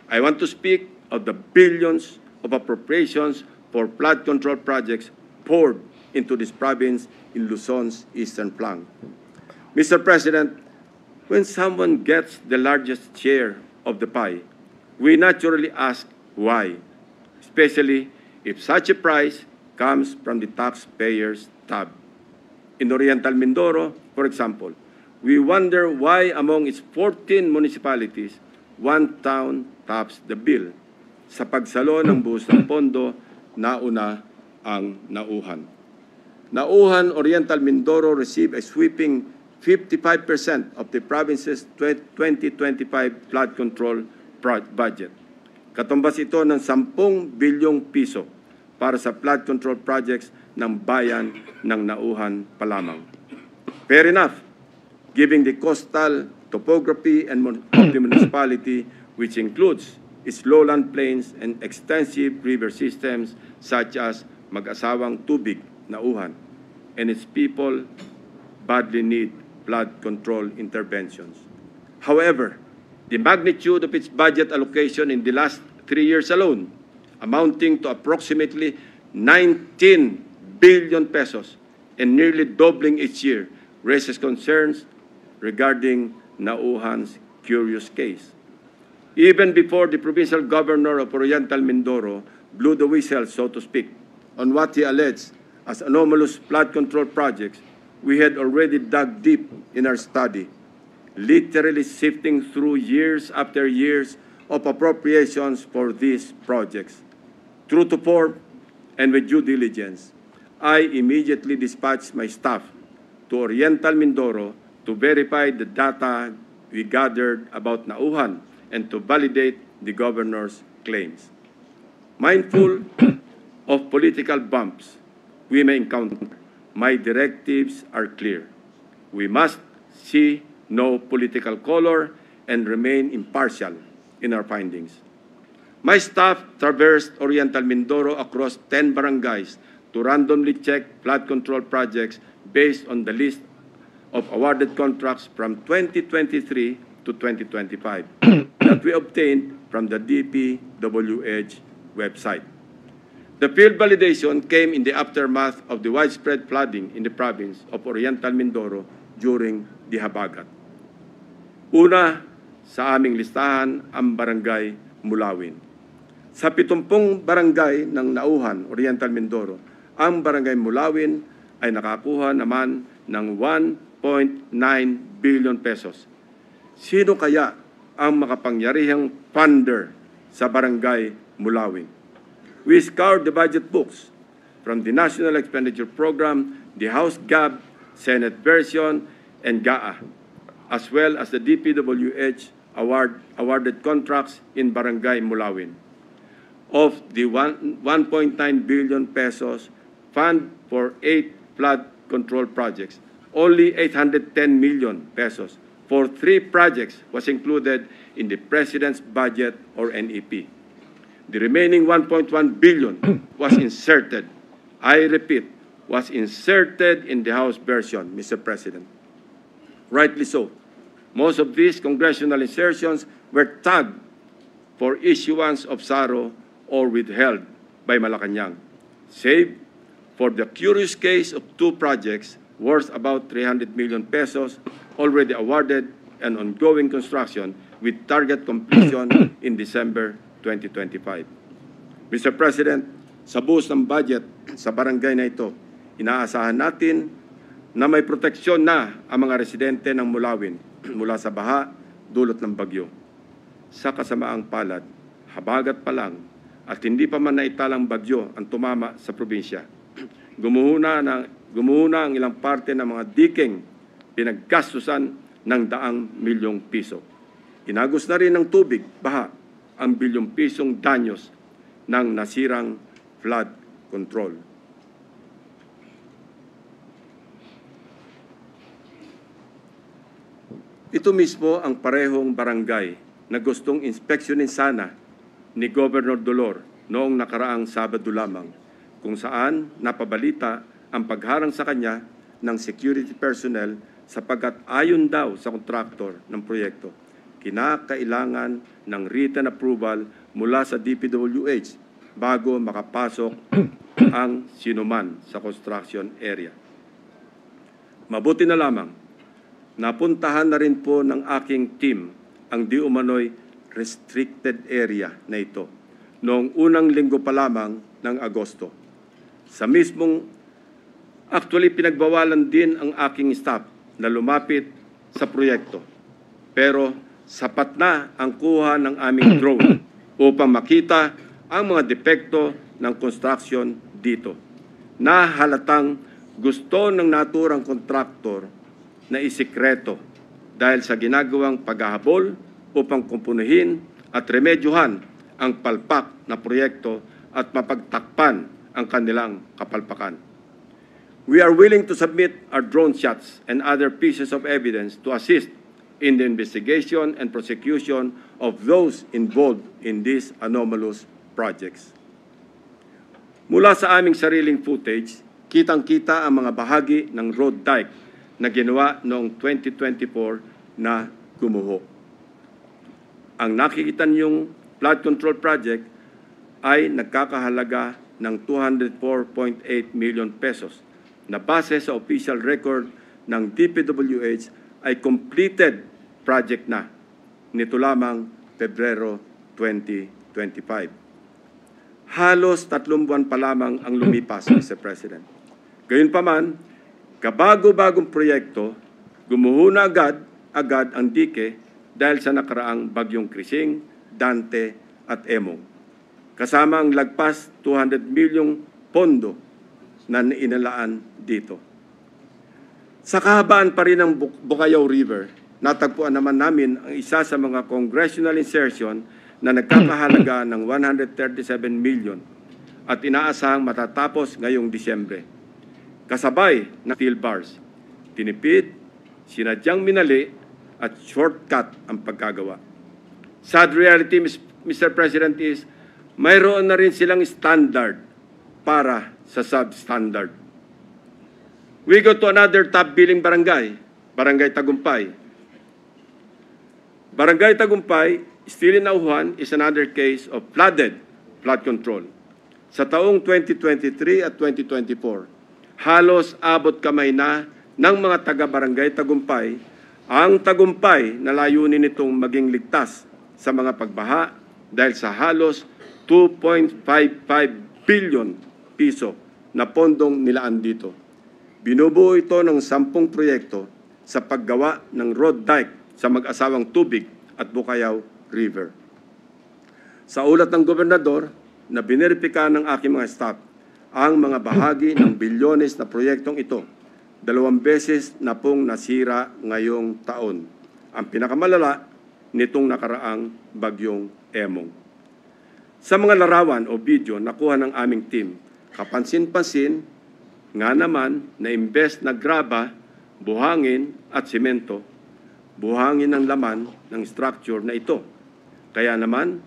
I want to speak of the billions of appropriations for flood control projects poured into this province in Luzon's eastern flank. Mr. President, when someone gets the largest share of the pie, we naturally ask why, especially if such a price comes from the taxpayers' tab. In Oriental Mindoro, for example, we wonder why among its 14 municipalities, one town tops the bill. Sa pagsalo ng buhos ng pondo, nauna ang Nauhan. Nauhan, Oriental Mindoro received a sweeping 55% of the province's 2025 flood control budget. Katumbas ito ng 10 bilyong piso para sa flood control projects ng bayan ng Nauhan pa lamang. Fair enough, given the coastal topography and of the municipality, which includes its lowland plains and extensive river systems such as Mag-asawang Tubig, Nauhan, and its people badly need flood control interventions. However, the magnitude of its budget allocation in the last 3 years alone, amounting to approximately 19 billion pesos and nearly doubling each year, raises concerns regarding Nauhan's curious case. Even before the provincial governor of Oriental Mindoro blew the whistle, so to speak, on what he alleged as anomalous flood control projects, we had already dug deep in our study, literally sifting through years after years of appropriations for these projects. True to form and with due diligence, I immediately dispatched my staff to Oriental Mindoro to verify the data we gathered about Nauhan and to validate the governor's claims. Mindful of political bumps we may encounter, my directives are clear. We must see no political color and remain impartial in our findings. My staff traversed Oriental Mindoro across 10 barangays to randomly check flood control projects based on the list of awarded contracts from 2023 to 2025 that we obtained from the DPWH website. The field validation came in the aftermath of the widespread flooding in the province of Oriental Mindoro during the habagat. Una sa aming listahan ang Barangay Mulawin. Sa 70 barangay ng Nauhan, Oriental Mindoro, ang Barangay Mulawin ay nakakuha naman ng 1.9 billion pesos. Sino kaya ang makapangyarihang funder sa Barangay Mulawin? We scoured the budget books from the National Expenditure Program, the House GAB, Senate version, and GAA, as well as the DPWH awarded contracts in Barangay Mulawin. Of the 1.9 billion pesos fund for 8 flood control projects, only 810 million pesos for 3 projects was included in the President's budget or NEP. The remaining 1.1 billion was inserted, I repeat, was inserted in the House version, Mr. President. Rightly so. Most of these congressional insertions were tagged for issuance of SARO or withheld by Malacanang, save for the curious case of 2 projects worth about 300 million pesos already awarded and ongoing construction with target completion in December 2025. Mr. President, sa buhos ng budget sa barangay na ito, inaasahan natin na may proteksyon na ang mga residente ng Mulawin mula sa baha dulot ng bagyo. Sa kasamaang palad, habagat pa lang at hindi pa man naitalang bagyo ang tumama sa probinsya. Gumuhuna ang ilang parte ng mga diking pinaggastusan ng daang milyong piso. Inagos na rin ng tubig, baha, ang bilyong pisong danyos ng nasirang flood control. Ito mismo ang parehong barangay na gustong inspeksyonin sana ni Governor Dolor noong nakaraang Sabado lamang, kung saan napabalita ang pagharang sa kanya ng security personnel sapagkat ayon daw sa kontraktor ng proyekto, kinakailangan ng written approval mula sa DPWH bago makapasok ang sinuman sa construction area. Mabuti na lamang, napuntahan na rin po ng aking team ang di umano'y restricted area na ito noong unang linggo pa lamang ng Agosto. Actually pinagbawalan din ang aking staff na lumapit sa proyekto. Pero sapat na ang kuha ng aming drone upang makita ang mga depekto ng construction dito. Nahalatang gusto ng naturang kontraktor na isikreto dahil sa ginagawang paghahabol upang kumpunuhin at remedyohan ang palpak na proyekto at mapagtakpan ang kanilang kapalpakan. We are willing to submit our drone shots and other pieces of evidence to assist in the investigation and prosecution of those involved in these anomalous projects. Mula sa aming sariling footage, kitang-kita ang mga bahagi ng road dike na ginawa noong 2024 na gumuho. Ang nakikita niyong flood control project ay nagkakahalaga ng 204.8 million pesos na base sa official record ng DPWH ay completed project na nito lamang Pebrero 2025. Halos 3 buwan pa lamang ang lumipas, Mr. President. Gayunpaman, kabago-bagong proyekto, gumuho na agad ang dike dahil sa nakaraang bagyong Krising, Dante at Emong. Kasama ang lagpas 200 milyong pondo na inalaan dito. Sa kahabaan pa rin ng Bukayaw River, natagpuan naman namin ang isa sa mga congressional insertion na nagkakahalaga ng 137 million at inaasahang matatapos ngayong Disyembre. Kasabay ng steel bars, tinipid, sinadyang minali at shortcut ang pagkagawa. Sad reality, Mr. President, is mayroon na rin silang standard para sa substandard. We go to another top billing barangay, Barangay Tagumpay. Barangay Tagumpay, still in Nauhan, is another case of flood control. Sa taong 2023 at 2024, halos abot kamay na ng mga taga-Barangay Tagumpay ang Tagumpay na layunin nitong maging ligtas sa mga pagbaha dahil sa halos 2.55 billion piso na pondong nilaan dito. Binubuo ito ng 10 proyekto sa paggawa ng road dike sa mag-asawang Tubig at Bukayaw River. Sa ulat ng gobernador na bineripika ng aking mga staff, ang mga bahagi ng bilyones na proyektong ito, 2 beses na pong nasira ngayong taon. Ang pinakamalala nitong nakaraang bagyong Emong. Sa mga larawan o video nakuha ng aming team, kapansin-pansin nga naman na imbes na graba, buhangin at simento, buhangin ang laman ng structure na ito. Kaya naman,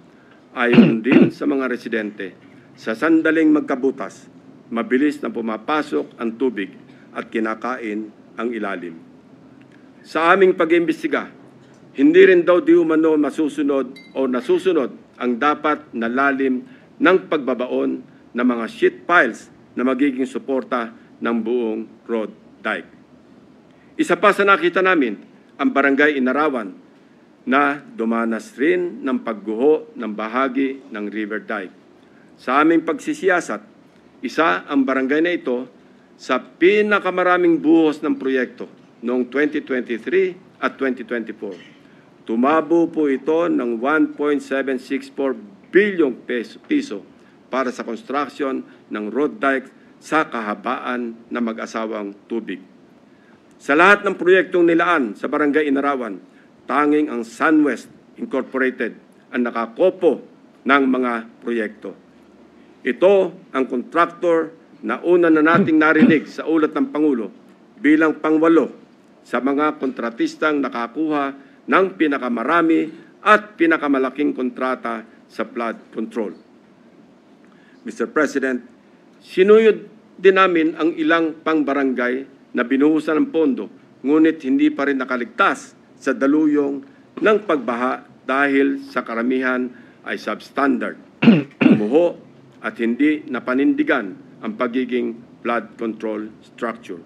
ayon din sa mga residente, sa sandaling magkabutas, mabilis na pumapasok ang tubig at kinakain ang ilalim. Sa aming pag-iimbestiga, Hindi rin daw di umano masusunod o nasusunod ang dapat na lalim ng pagbabaon ng mga sheet piles na magiging suporta ng buong road dike. Isa pa sa nakita namin, ang Barangay Inarawan na dumanas rin ng pagguho ng bahagi ng river dike. Sa aming pagsisiyasat, isa ang barangay na ito sa pinakamaraming buhos ng proyekto noong 2023 at 2024. Tumabo po ito ng 1.764 bilyong piso para sa construction ng road dike sa kahabaan ng mag-asawang tubig. Sa lahat ng proyektong nilaan sa Barangay Inarawan, tanging ang SunWest Incorporated ang nakakopo ng mga proyekto. Ito ang kontraktor na una na nating narinig sa ulat ng Pangulo bilang pangwalo sa mga kontratistang nakakuha ng pinakamarami at pinakamalaking kontrata sa flood control. Mr. President, sinuyod din namin ang ilang pang-barangay na binuhusan ng pondo, ngunit hindi pa rin nakaligtas sa daluyong ng pagbaha dahil sa karamihan ay substandard, umuho at hindi napanindigan ang pagiging flood control structure.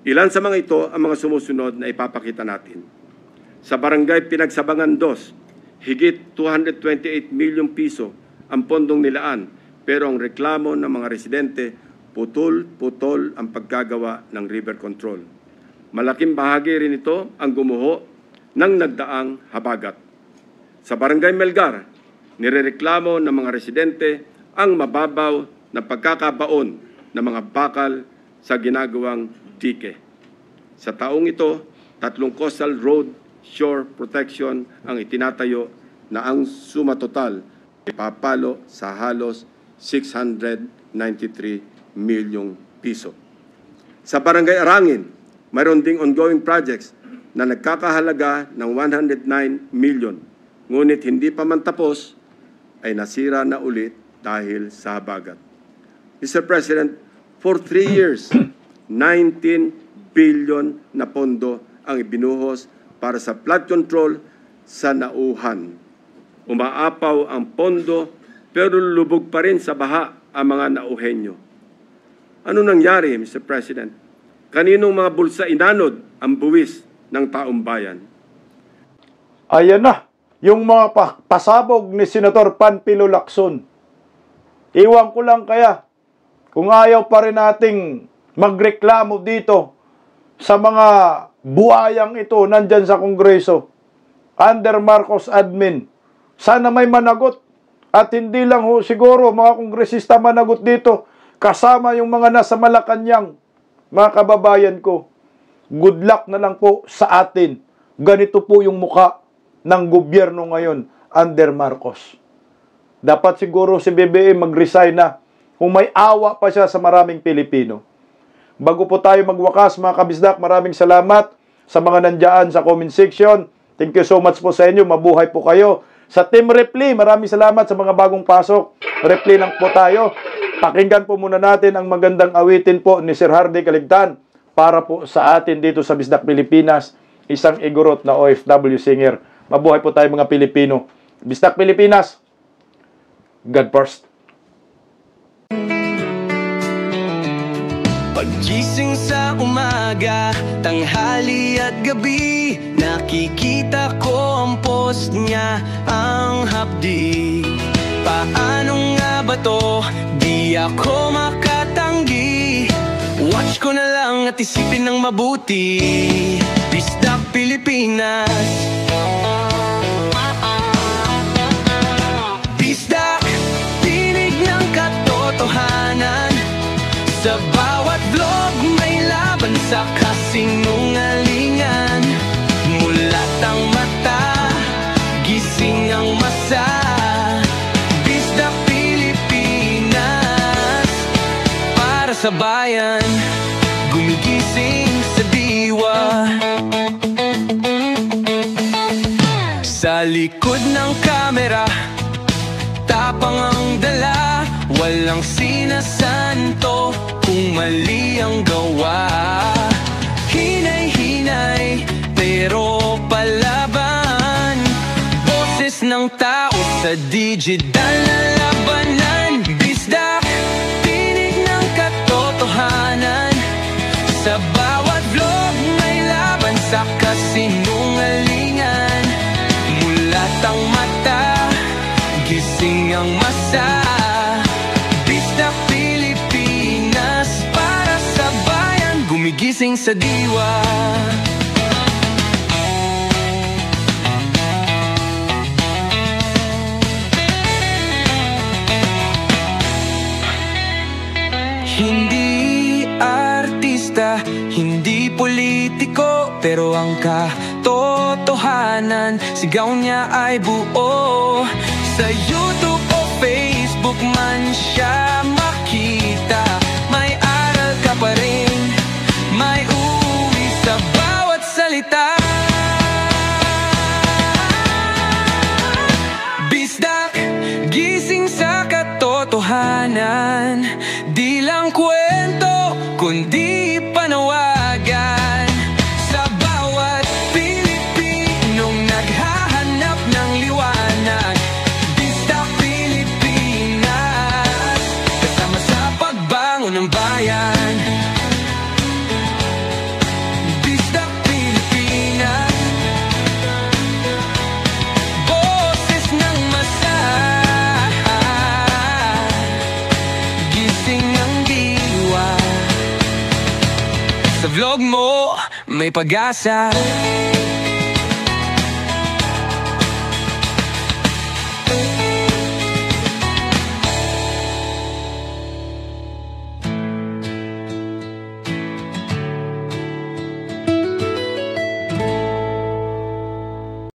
Ilan sa mga ito ang mga sumusunod na ipapakita natin. Sa Barangay Pinagsabangan 2, higit 228 milyong piso ang pondong nilaan, pero ang reklamo ng mga residente, putol-putol ang paggagawa ng river control. Malaking bahagi rin ito ang gumuho ng nagdaang habagat. Sa Barangay Melgar, nirereklamo ng mga residente ang mababaw na pagkakabaon ng mga bakal sa ginagawang dike. Sa taong ito, 3 coastal road shore protection ang itinatayo na ang sumatotal ay papalo sa halos 693 milyong piso. Sa Barangay Arangin, mayroon ding ongoing projects na nagkakahalaga ng 109 million. Ngunit hindi pa man tapos, ay nasira na ulit dahil sa habagat. Mr. President, for 3 years, 19 billion na pondo ang ibinuhos para sa flood control sa Nauhan. Umaapaw ang pondo pero lubog pa rin sa baha ang mga Nauhenyo. Ano nangyari, Mr. President? Kaninong mga bulsa inanod ang buwis ng taong bayan? Ayan na, yung mga pasabog ni Senator Panfilo Lacson. Iwan ko lang kaya, kung ayaw pa rin nating magreklamo dito sa mga buhayang ito nandyan sa Kongreso, under Marcos admin, sana may managot. At hindi lang ho siguro mga kongresista managot dito, kasama yung mga nasa Malacanang, mga kababayan ko. Good luck na lang po sa atin. Ganito po yung muka ng gobyerno ngayon under Marcos. Dapat siguro si BBM mag-resign na kung may awa pa siya sa maraming Pilipino. Bago po tayo magwakas mga kabisdak, maraming salamat sa mga nandyan sa comment section. Thank you so much po sa inyo. Mabuhay po kayo. Sa Team Repli, maraming salamat sa mga bagong pasok. Repli lang po tayo. Pakinggan po muna natin ang magandang awitin po ni Sir Hardy Caligtan para po sa atin dito sa Bisdak Pilipinas, isang igorot na OFW singer. Mabuhay po tayo mga Pilipino. Bisdak Pilipinas, God first. Paggising sa umaga, tanghali at gabi, nakikita ko ang post niya, ang hapdi. Paano nga ba to? Di ako makatanggi. Watch ko na lang at isipin ng mabuti. Bisdak Pilipinas. Bisdak, tinig ng katotohanan. Sa bawat vlog may laban sa kasinungalingan. Mulat ang mata, gising ang masa. Bisdak Pilipinas, para sa bayan, gumigising sa diwa. Sa likod ng kamera, tapang ang dala, walang sinasanto kung mali ang gawa. Hinay-hinay, pero palaban Sa digital na labanan, bisdak, tinig ng katotohanan. Sa bawat vlog may laban sa kasinungalingan. Mulat ang mata, gising ang masa. Bisdak Pilipinas, para sa bayan, gumigising sa diwa. Hindi artista, hindi politiko, pero ang katotohanan, sigaw niya ay buo. Sa YouTube o Facebook man siya makita, may aral ka pa rin, may uwi sa bawat salita. Bisdak, gising sa katotohanan, di lang kwento, kundi panawagan. Sa bawat Pilipinong naghahanap ng liwanag, Bisdak Pilipinas, kasama sa pagbangon ng bayan. Bisdak Pilipinas, boses ng masa. Gising ang diwa. Sa vlog mo, may pag-asa.